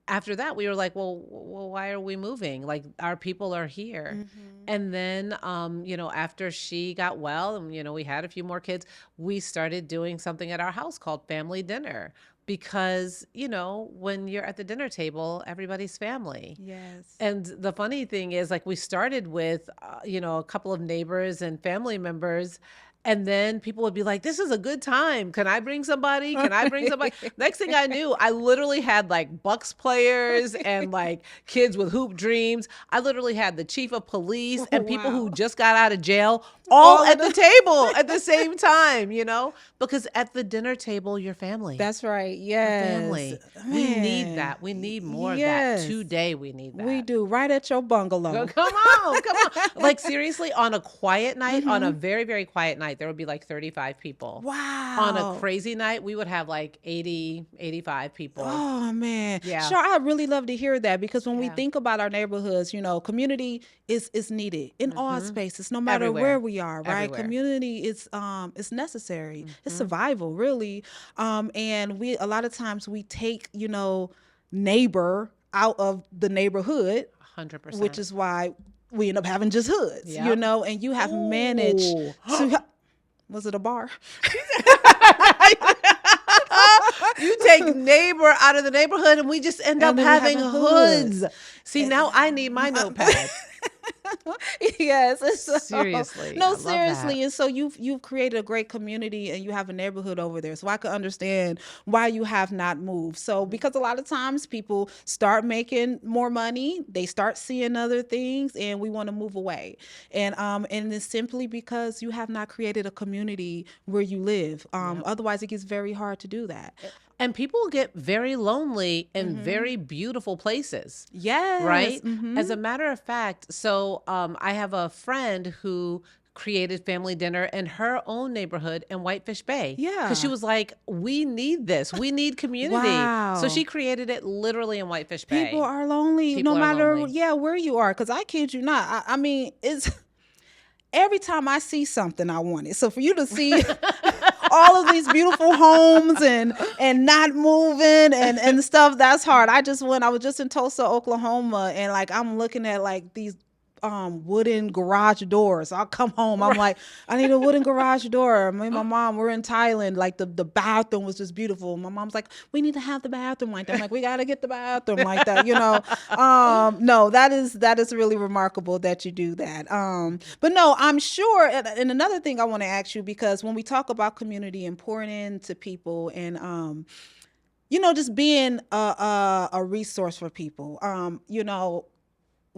after that, we were like, well, why are we moving? Like, our people are here. And then, after she got well and, we had a few more kids, we started doing something at our house called family dinner. Because, when you're at the dinner table, everybody's family. Yes. And the funny thing is, like, we started with, a couple of neighbors and family members. And then people would be like, this is a good time. Can I bring somebody? Can I bring somebody? Next thing I knew, I literally had like Bucks players and like kids with hoop dreams. I literally had the chief of police and people who Wow. just got out of jail all All at of the table at the same time, because at the dinner table, you're family. That's right. You're Yes. family. We need Man. that. We need more of that. Yes. Today, we need that. We do. Right at your bungalow. Come on, come on. Like, seriously, on a quiet night, on a very, very quiet night, there would be like 35 people. Wow. On a crazy night, we would have like 80, 85 people. Oh man. Yeah. Sure, I really love to hear that, because when we Yeah. think about our neighborhoods, community is needed in all spaces, no matter Everywhere. where we are, right? Everywhere. Community is necessary. It's survival, really. And we a lot of times we take, neighbor out of the neighborhood, 100%. which is why we end up having just hoods, Yep. and you have managed Ooh. to was it a bar? You take neighbor out of the neighborhood and we just end up And then we having having hoods. hoods. See, now I need my notepad. Yes. And so, Seriously, I No, love seriously. that. And so you've created a great community and you have a neighborhood over there. So I could understand why you have not moved. So because a lot of times people start making more money, they start seeing other things, and we want to move away. And it's simply because you have not created a community where you live. Otherwise it gets very hard to do that. And people get very lonely in very beautiful places. Yes. Right? As a matter of fact, so I have a friend who created family dinner in her own neighborhood in Whitefish Bay. Yeah. Because she was like, we need this. We need community. Wow. So she created it literally in Whitefish Bay. People are lonely People no are matter lonely. where you are. Because I kid you not. I mean, it's every time I see something, I want it. So for you to see all of these beautiful homes and not moving and stuff, that's hard. I was just in Tulsa, Oklahoma, and like I'm looking at like these wooden garage doors. I'll come home, I'm like, I need a wooden garage door. Me and my mom, we're in Thailand, like the bathroom was just beautiful. My mom's like, we need to have the bathroom like that. I'm like, we got to get the bathroom like that, No, that is really remarkable that you do that. But no, I'm sure, and another thing I want to ask you, because when we talk about community and pouring into people and just being a resource for people,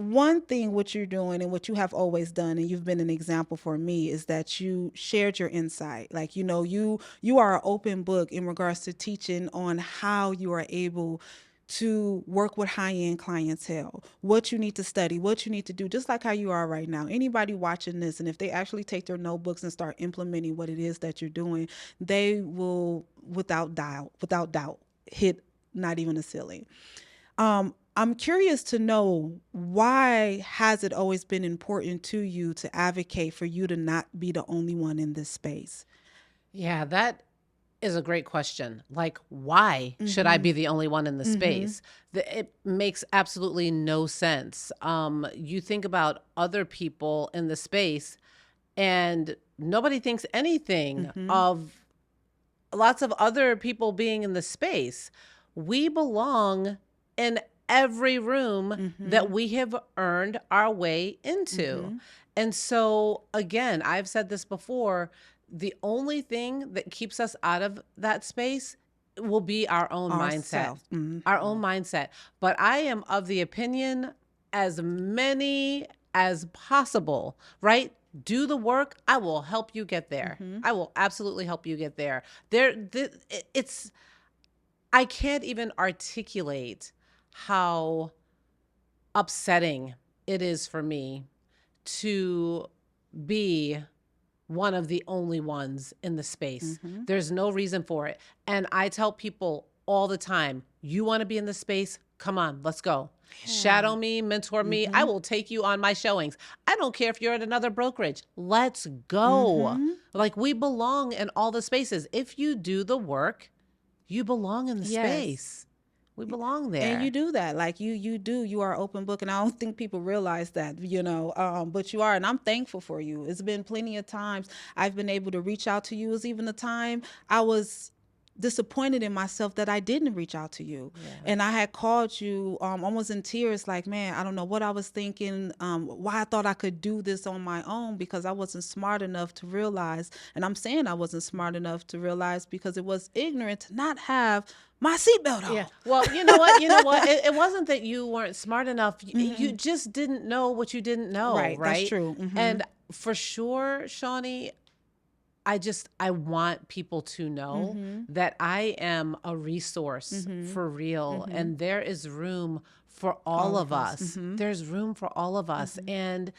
one thing what you're doing and what you have always done, and you've been an example for me, is that you shared your insight. Like, you are an open book in regards to teaching on how you are able to work with high-end clientele, what you need to study, what you need to do, just like how you are right now. Anybody watching this, and if they actually take their notebooks and start implementing what it is that you're doing, they will, without doubt, hit not even a ceiling. I'm curious to know, why has it always been important to you to advocate for you to not be the only one in this space? Yeah, that is a great question. Like, why should I be the only one in the space? It makes absolutely no sense. You think about other people in the space, and nobody thinks anything of lots of other people being in the space. We belong in every room that we have earned our way into. And so, again, I've said this before, the only thing that keeps us out of that space will be our own mindset. Our own mindset. But I am of the opinion, as many as possible, right? Do the work. I will help you get there. I will absolutely help you get there. It's I can't even articulate how upsetting it is for me to be one of the only ones in the space. There's no reason for it. And I tell people all the time, you want to be in the space? Come on, let's go. Shadow me, mentor me. I will take you on my showings. I don't care if you're at another brokerage. Let's go. Like, we belong in all the spaces. If you do the work, you belong in the space. We belong there. And you do that. Like you are open book. And I don't think people realize that, but you are. And I'm thankful for you. It's been plenty of times I've been able to reach out to you. It's even the time I was disappointed in myself that I didn't reach out to you. And I had called you almost in tears, like, man, I don't know what I was thinking, why I thought I could do this on my own, because I wasn't smart enough to realize. And I'm saying I wasn't smart enough to realize because it was ignorant to not have my seatbelt on. Yeah. Well, you know what? It wasn't that you weren't smart enough. You just didn't know what you didn't know. Right. That's true. And for sure, Shawnee, I want people to know that I am a resource for real. And there is room for all of us. There's room for all of us. And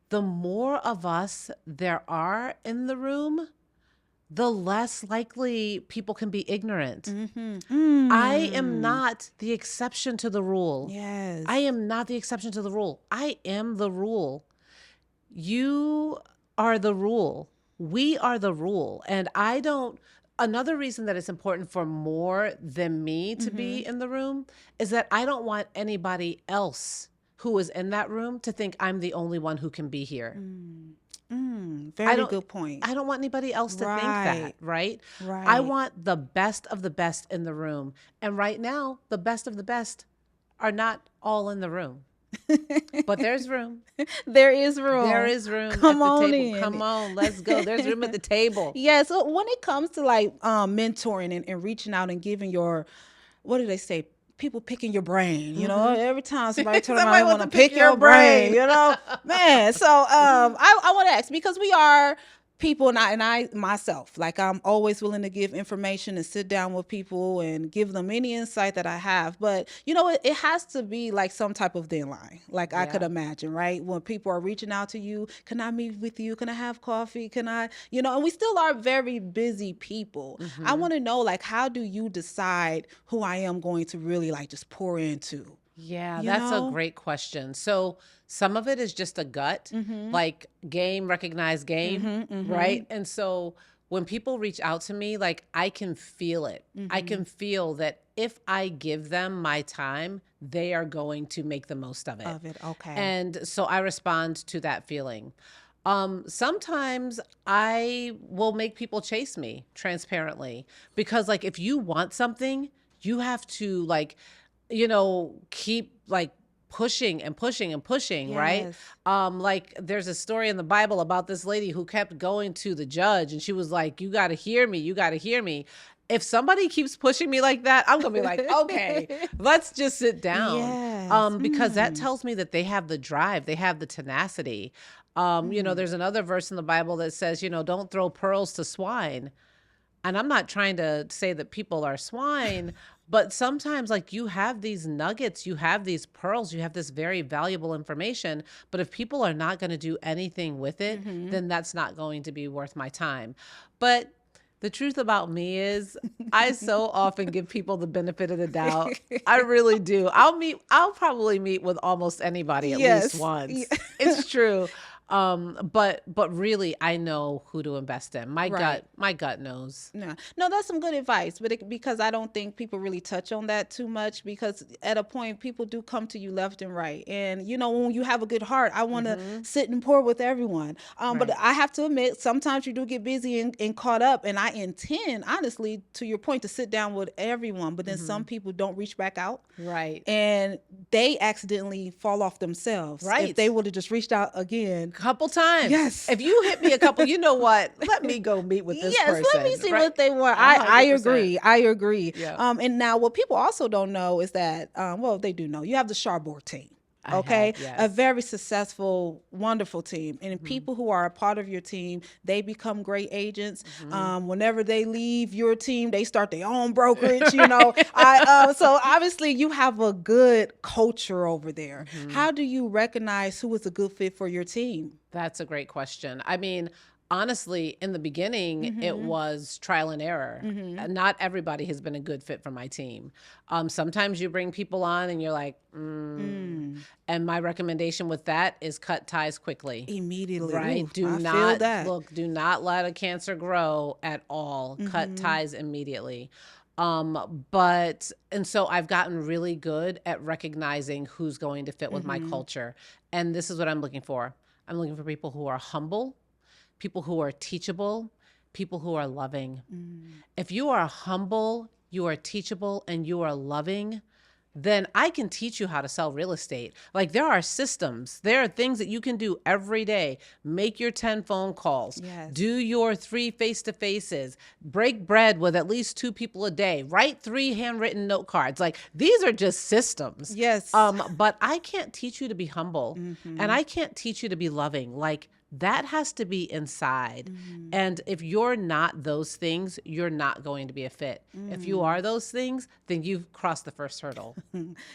the more of us there are in the room, the less likely people can be ignorant. I am not the exception to the rule. Yes. I am not the exception to the rule. I am the rule. You are the rule. We are the rule. And another reason that it's important for more than me to be in the room is that I don't want anybody else who is in that room to think I'm the only one who can be here. Very good point. I don't want anybody else to think that, right? Right. I want the best of the best in the room. And right now, the best of the best are not all in the room. But there's room. There is room. There is room Come at the on table. in. Come on, let's go. There's room at the table. Yeah. So when it comes to like mentoring and reaching out and giving what do they say? People picking your brain, every time somebody tells me I want to pick your brain, man. So I want to ask, because we are people, and I myself, like, I'm always willing to give information and sit down with people and give them any insight that I have. But it has to be like some type of deadline, like I could imagine, right? When people are reaching out to you, can I meet with you? Can I have coffee? Can I, and we still are very busy people. I want to know, like, how do you decide who I am going to really like just pour into? Yeah, that's a great question. So some of it is just a gut, like game, recognize game, right? And so when people reach out to me, like, I can feel it. I can feel that if I give them my time, they are going to make the most of it. Okay. And so I respond to that feeling. Sometimes I will make people chase me transparently, because, like, if you want something, you have to, like, keep like pushing and pushing and pushing, right? Like, there's a story in the Bible about this lady who kept going to the judge, and she was like, you got to hear me. You got to hear me. If somebody keeps pushing me like that, I'm going to be like, okay, let's just sit down. Because that tells me that they have the drive. They have the tenacity. There's another verse in the Bible that says, don't throw pearls to swine. And I'm not trying to say that people are swine, but sometimes, like, you have these nuggets, you have these pearls, you have this very valuable information. But if people are not going to do anything with it, then that's not going to be worth my time. But the truth about me is I so often give people the benefit of the doubt. I really do. I'll probably meet with almost anybody at least once. It's true. But really, I know who to invest in. Right. My gut knows. No, that's some good advice, but because I don't think people really touch on that too much, because at a point people do come to you left and right, and when you have a good heart, I want to sit and pour with everyone. But Right. I have to admit, sometimes you do get busy and caught up, and I intend, honestly, to your point, to sit down with everyone, but then some people don't reach back out. Right. And they accidentally fall off themselves. Right. If they would have just reached out again. Couple times. Yes. If you hit me a couple, you know what? Let me go meet with this person. Yes, let me see right? what they want. I 100%. agree. I agree. Yeah. And now what people also don't know is that, well, they do know. You have the Shar Borg team. Okay. Yes. A very successful, wonderful team. And people who are a part of your team, they become great agents. Whenever they leave your team, they start their own brokerage, so obviously you have a good culture over there. How do you recognize who is a good fit for your team? That's a great question. I mean, honestly, in the beginning, it was trial and error. Not everybody has been a good fit for my team. Sometimes you bring people on and you're like, And my recommendation with that is cut ties quickly. Immediately. Right? Ooh, Do I not feel that. do not let a cancer grow at all. Cut ties immediately. And so I've gotten really good at recognizing who's going to fit with my culture. And this is what I'm looking for. I'm looking for people who are humble, people who are teachable, people who are loving. If you are humble, you are teachable, and you are loving, then I can teach you how to sell real estate. Like, there are systems. There are things that you can do every day. Make your 10 phone calls. Yes. Do your 3 face-to-faces. Break bread with at least 2 people a day. Write 3 handwritten note cards. Like, these are just systems. Yes. But I can't teach you to be humble, and I can't teach you to be loving. Like, that has to be inside. And if you're not those things, you're not going to be a fit. If you are those things, then you've crossed the first hurdle.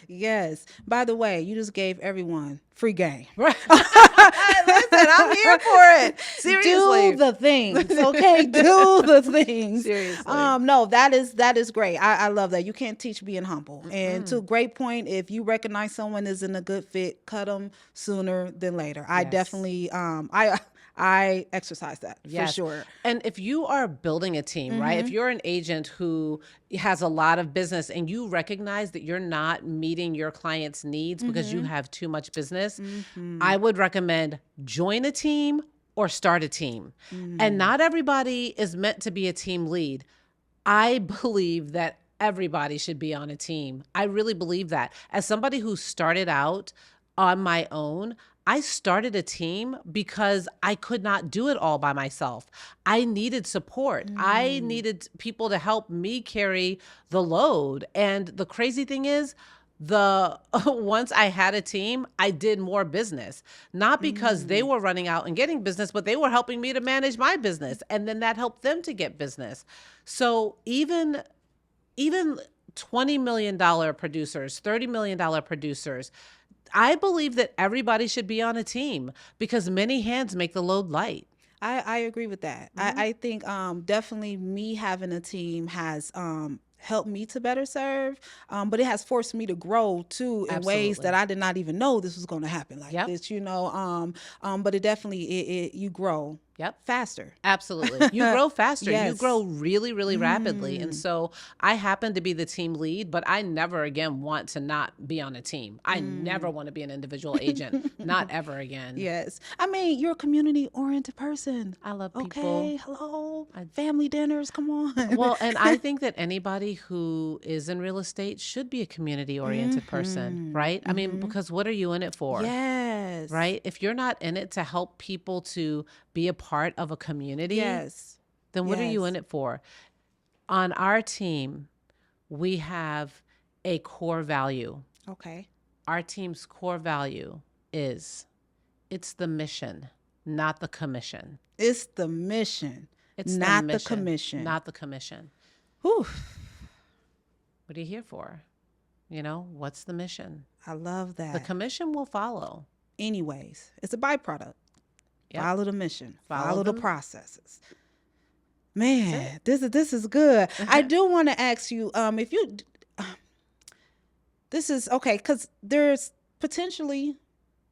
Yes. By the way, you just gave everyone free game. Right. Listen, I'm here for it. Seriously. Do the things, okay? Do the things. Seriously. No, that is great. I love that. You can't teach being humble. And to a great point, if you recognize someone isn't a good fit, cut them sooner than later. I definitely, I exercise that for sure. And if you are building a team, right? If you're an agent who has a lot of business and you recognize that you're not meeting your clients' needs because you have too much business, I would recommend join a team or start a team. And not everybody is meant to be a team lead. I believe that everybody should be on a team. I really believe that. As somebody who started out on my own, I started a team because I could not do it all by myself. I needed support. I needed people to help me carry the load. And the crazy thing is, once I had a team, I did more business, not because they were running out and getting business, but they were helping me to manage my business. And then that helped them to get business. So even $20 million producers, $30 million producers, I believe that everybody should be on a team because many hands make the load light. I agree with that. I think definitely me having a team has helped me to better serve, but it has forced me to grow too in ways that I did not even know this was going to happen like this, but it definitely, you grow faster. Absolutely. You grow faster. Yes. You grow really, really rapidly. And so I happen to be the team lead, but I never again want to not be on a team. I never want to be an individual agent. Not ever again. Yes. I mean, you're a community-oriented person. I love people. Okay, hello. Family dinners, come on. Well, and I think that anybody who is in real estate should be a community-oriented person, right? I mean, because what are you in it for? Yes. Right? If you're not in it to help people to be a part of a community, then what are you in it for? On our team, we have a core value. Okay. Our team's core value is it's the mission, not the commission. It's the mission. It's not the mission, the commission. Not the commission. Whew. What are you here for? What's the mission? I love that. The commission will follow. Anyways, it's a byproduct. Yep. Follow the mission. Follow the processes. Man, this is good. I do want to ask you, if you, this is okay, because there's potentially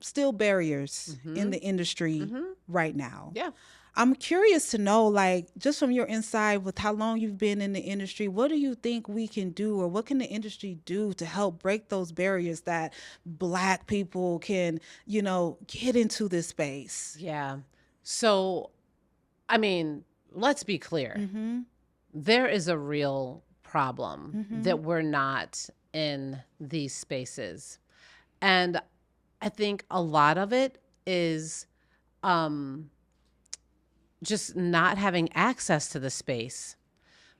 still barriers in the industry right now. Yeah. I'm curious to know, like, just from your insight with how long you've been in the industry, what do you think we can do, or what can the industry do to help break those barriers that Black people can, get into this space? Yeah. So, I mean, let's be clear. There is a real problem that we're not in these spaces. And I think a lot of it is just not having access to the space,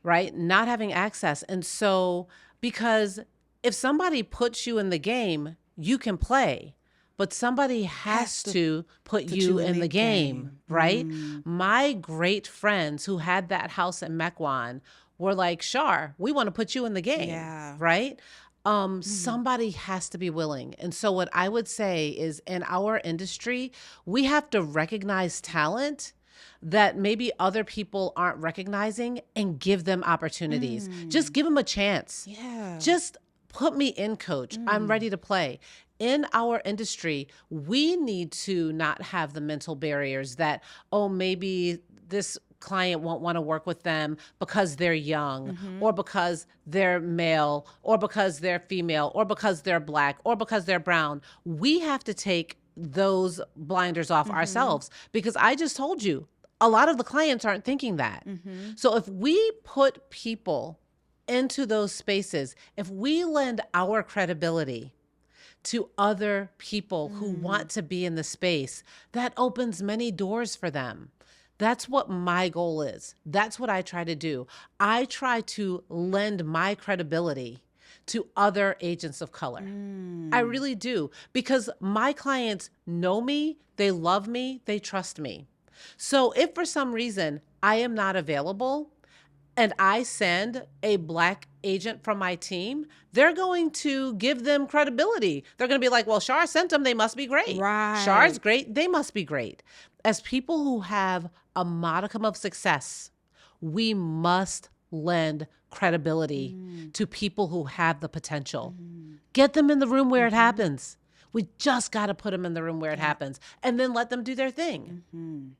right? Not having access. And so, because if somebody puts you in the game, you can play, but somebody has to put you in the game, right? My great friends who had that house in Mequon were like, Shar, we want to put you in the game, right? Somebody has to be willing. And so what I would say is, in our industry, we have to recognize talent that maybe other people aren't recognizing and give them opportunities. Just give them a chance. Yeah. Just put me in, coach. I'm ready to play. In our industry, we need to not have the mental barriers that, oh, maybe this client won't want to work with them because they're young, or because they're male, or because they're female, or because they're Black, or because they're brown. We have to take those blinders off ourselves, because I just told you, a lot of the clients aren't thinking that. So if we put people into those spaces, if we lend our credibility to other people who want to be in the space, that opens many doors for them. That's what my goal is. That's what I try to do. I try to lend my credibility to other agents of color. I really do, because my clients know me, they love me, they trust me. So if for some reason I am not available and I send a Black agent from my team, they're going to give them credibility. They're going to be like, well, Shar sent them, they must be great. Right. Shar's great, they must be great. As people who have a modicum of success, we must lend credibility to people who have the potential. Get them in the room where it happens. We just got to put them in the room where it happens, and then let them do their thing.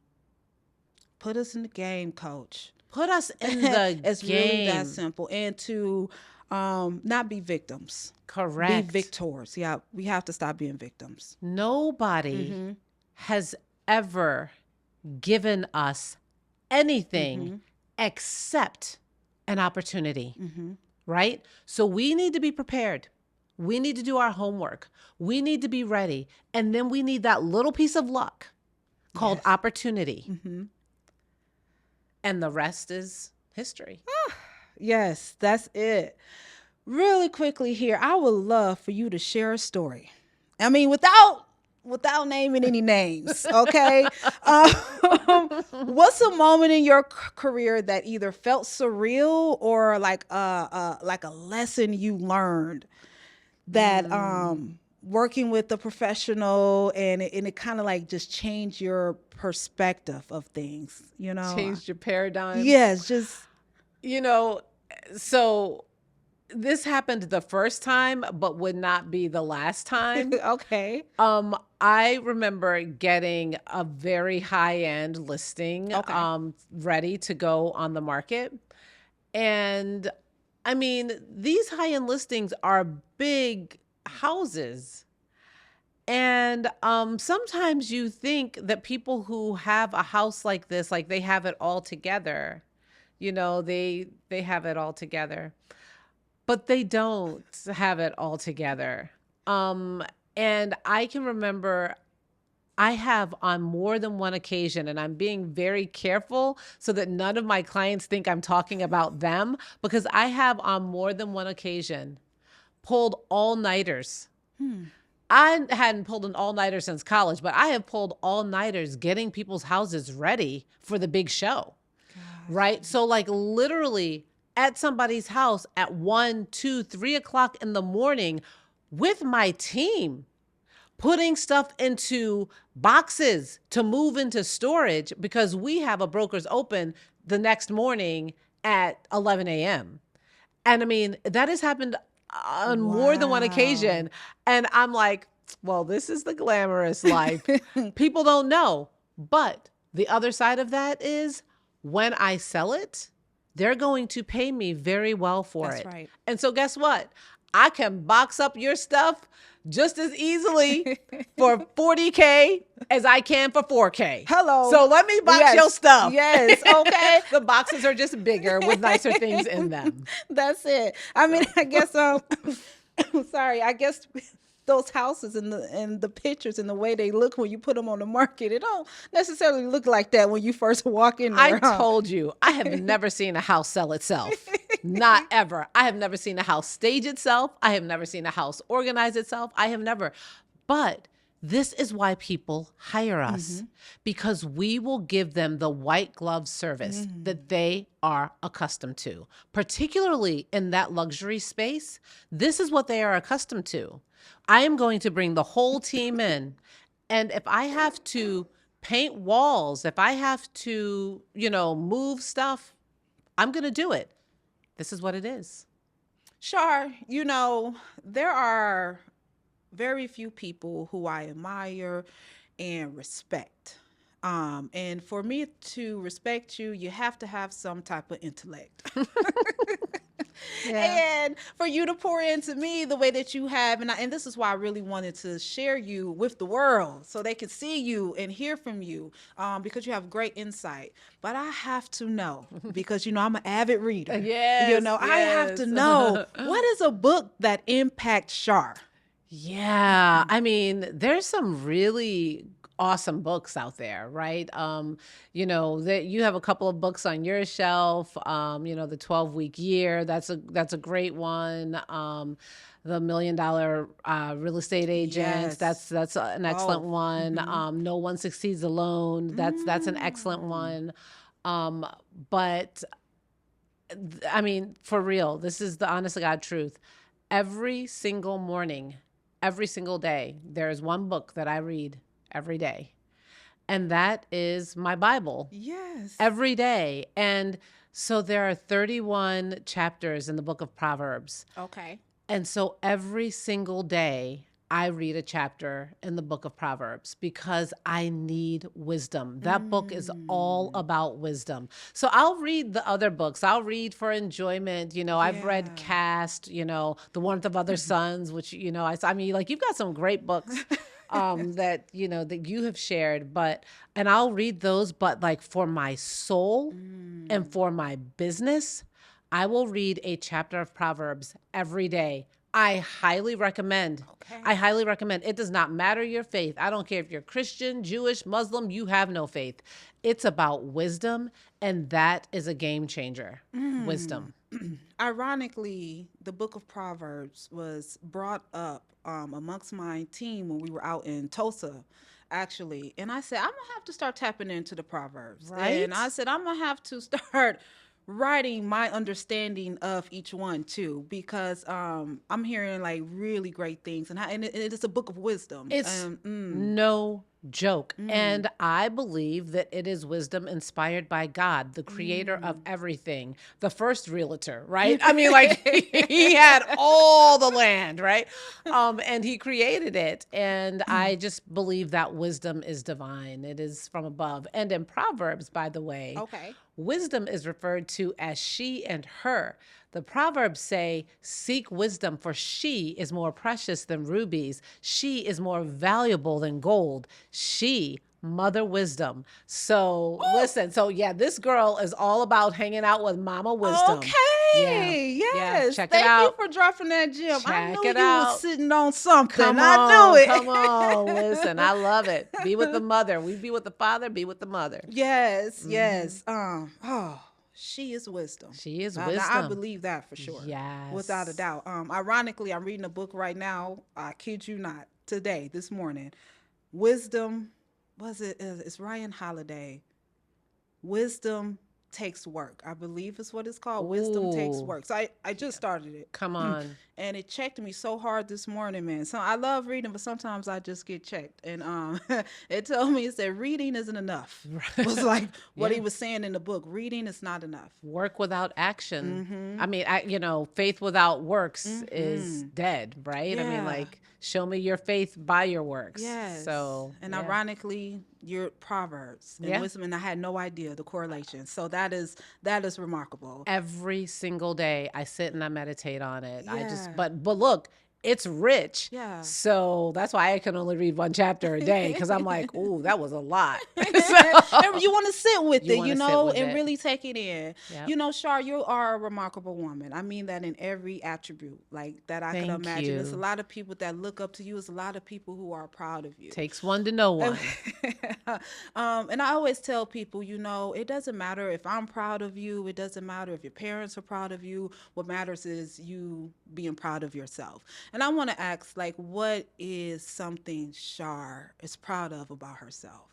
Put us in the game, coach. Put us in the It's game. really that simple. And to not be victims. Correct. Be victors. Yeah, we have to stop being victims. Nobody has ever given us anything except an opportunity, right? So we need to be prepared. We need to do our homework. We need to be ready. And then we need that little piece of luck called opportunity. And the rest is history. Yes, that's it. Really quickly here, I would love for you to share a story. I mean, without naming any names, okay? What's a moment in your career that either felt surreal or like a lesson you learned that working with a professional and it kind of like just changed your perspective of things, Changed your paradigm. Yes, just so this happened the first time, but would not be the last time. Okay. I remember getting a very high-end listing ready to go on the market. And I mean, these high-end listings are big houses. And sometimes you think that people who have a house like this, like they have it all together. They have it all together. But they don't have it all together. And I can remember I have on more than one occasion, and I'm being very careful so that none of my clients think I'm talking about them, because I have on more than one occasion pulled all-nighters. I hadn't pulled an all-nighter since college, but I have pulled all-nighters getting people's houses ready for the big show, right? So like literally at somebody's house at 1, 2, 3 o'clock in the morning with my team, putting stuff into boxes to move into storage because we have a broker's open the next morning at 11 a.m. And I mean, that has happened on more than one occasion. And I'm like, Well, this is the glamorous life. People don't know. But the other side of that is when I sell it, they're going to pay me very well for That's it. right. And so guess what? I can box up your stuff just as easily for 40K as I can for 4K. Hello. So let me box Yes. your stuff. Yes. Okay. The boxes are just bigger with nicer things in them. That's it. I mean, I guess sorry. I guess those houses and the pictures and the way they look when you put them on the market, it don't necessarily look like that when you first walk in there. I told you, I have never seen a house sell itself. Not ever. I have never seen a house stage itself. I have never seen a house organize itself. I have never. But this is why people hire us, because we will give them the white glove service that they are accustomed to, particularly in that luxury space. This is what they are accustomed to. I am going to bring the whole team in. And if I have to paint walls, if I have to, move stuff, I'm going to do it. This is what it is. Shar, there are very few people who I admire and respect. And for me to respect you, you have to have some type of intellect. Yeah. And for you to pour into me the way that you have, and this is why I really wanted to share you with the world so they can see you and hear from you, because you have great insight. But I have to know, because I'm an avid reader. Yes, I have to know, what is a book that impacts Shar? Yeah. I mean, there's some really awesome books out there, right? That you have a couple of books on your shelf. The 12-week year. That's a great one. The $1 Million Real Estate Agent. Yes. That's an excellent Oh. one. No One Succeeds Alone. That's an excellent one. But I mean, for real, this is the honest to God truth. Every single morning, every single day, there is one book that I read every day. And that is my Bible. Yes. Every day. And so there are 31 chapters in the book of Proverbs. Okay. And so every single day, I read a chapter in the book of Proverbs because I need wisdom. That book is all about wisdom. So I'll read the other books. I'll read for enjoyment. I've read Cast, The Warmth of Other Suns, which, I mean, like, you've got some great books that you have shared, and I'll read those, but like for my soul and for my business, I will read a chapter of Proverbs every day. I highly recommend. Okay. I highly recommend. It does not matter your faith. I don't care if you're Christian, Jewish, Muslim, you have no faith. It's about wisdom, and that is a game changer. Wisdom. Ironically, the book of Proverbs was brought up amongst my team when we were out in Tulsa, actually. And I said, I'm going to have to start tapping into the Proverbs. Right? And I said, I'm going to have to start writing my understanding of each one too, because I'm hearing like really great things, and it is a book of wisdom. It's no joke. And I believe that it is wisdom inspired by God, the creator of everything, the first realtor, right? I mean, like, he had all the land, right? And he created it. And I just believe that wisdom is divine. It is from above. And in Proverbs, by the way, Okay. wisdom is referred to as she and her. The Proverbs say, seek wisdom, for she is more precious than rubies. She is more valuable than gold. She, Mother Wisdom. So listen, this girl is all about hanging out with Mama Wisdom. Okay. Yeah. Yes. Check it Thank out. you for dropping that gem. I Check knew it you out. was sitting on something. Come I on, knew it. come on. Listen, I love it. Be with the mother. We be with the father, be with the mother. Yes. Yes. She is wisdom. She is Now, wisdom. I believe that for sure. Yes. Without a doubt. Ironically, I'm reading a book right now. I kid you not. Today, this morning. Wisdom. It's Ryan Holiday. Wisdom takes work. I believe is what it's called. Wisdom takes Ooh. work. So I just started it. Come on. And it checked me so hard this morning, man. So I love reading, but sometimes I just get checked. And it told me, it said reading isn't enough. It was like what he was saying in the book. Reading is not enough. Work without action. I mean, faith without works is dead, right? I mean, Yeah. like, show me your faith by your works. Yes. So, and yeah. ironically, your Proverbs and Yeah. wisdom, and I had no idea the correlation. So that is remarkable. Every single day I sit and I meditate on it. Yeah. But look, it's rich. Yeah. So that's why I can only read one chapter a day, because I'm like, ooh, that was a lot. And you want to sit with You it, wanna you sit know, with and it. really take it in. Yep. You know, Shar, you are a remarkable woman. I mean that in every attribute, like that I could Thank imagine. There's you. a lot of people that look up to you. There's a lot of people who are proud of you. Takes one to know one. And I always tell people, you know, it doesn't matter if I'm proud of you. It doesn't matter if your parents are proud of you. What matters is you being proud of yourself. And I want to ask, like, what is something Shar is proud of about herself?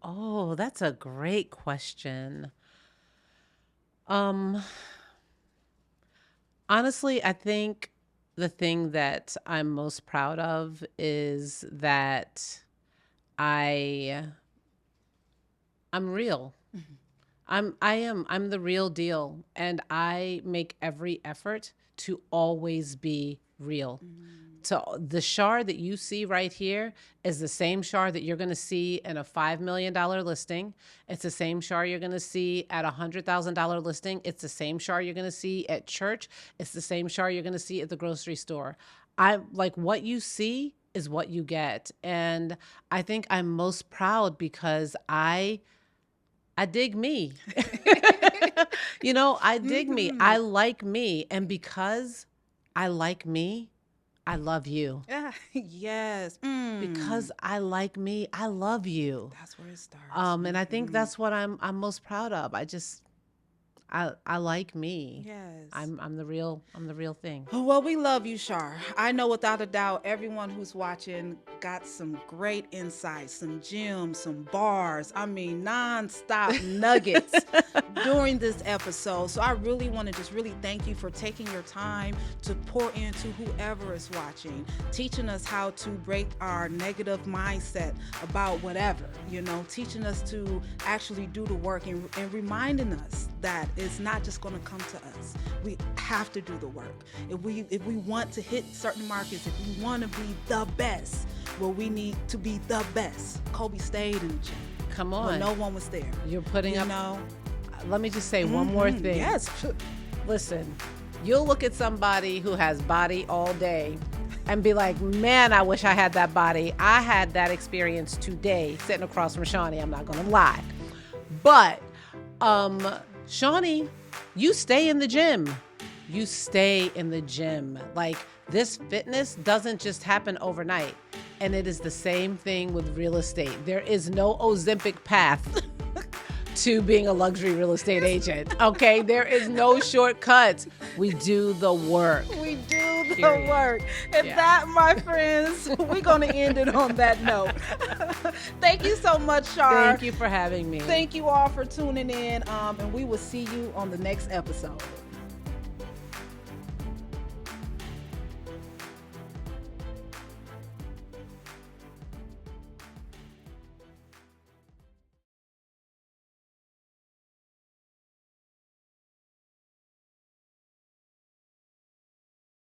Oh, that's a great question. Honestly, I think the thing that I'm most proud of is that I'm real. I'm the real deal, and I make every effort to always be real. So the Shar that you see right here is the same Shar that you're going to see in a $5 million listing. It's the same Shar you're going to see at a $100,000 listing. It's the same Shar you're going to see at church. It's the same Shar you're going to see at the grocery store. I'm like, what you see is what you get. And I think I'm most proud because I dig me. You know, I dig me. I like me. And because I like me, I love you. Yeah, yes. Because I like me, I love you. That's where it starts. And I think that's what I'm most proud of. I like me. Yes. I'm the real thing. Well, we love you, Shar. I know without a doubt everyone who's watching got some great insights, some gems, some bars. I mean, non-stop nuggets during this episode. So I really want to just really thank you for taking your time to pour into whoever is watching, teaching us how to break our negative mindset about whatever, you know, teaching us to actually do the work and reminding us that it's not just going to come to us. We have to do the work. If we want to hit certain markets, if we want to be the best, well, we need to be the best. Kobe stayed in the gym. Come on. When no one was there. You're putting You up. know? Let me just say one more thing. Yes. Listen, you'll look at somebody who has body all day and be like, man, I wish I had that body. I had that experience today sitting across from Shawnee. I'm not going to lie. But, Shawnee, you stay in the gym. You stay in the gym. Like, this fitness doesn't just happen overnight. And it is the same thing with real estate. There is no Ozempic path to being a luxury real estate agent. Okay? There is no shortcuts. We do the work. We do the Period. work. And Yeah. that, my friends, we're going to end it on that note. Thank you so much, Shar. Thank you for having me. Thank you all for tuning in. And we will see you on the next episode.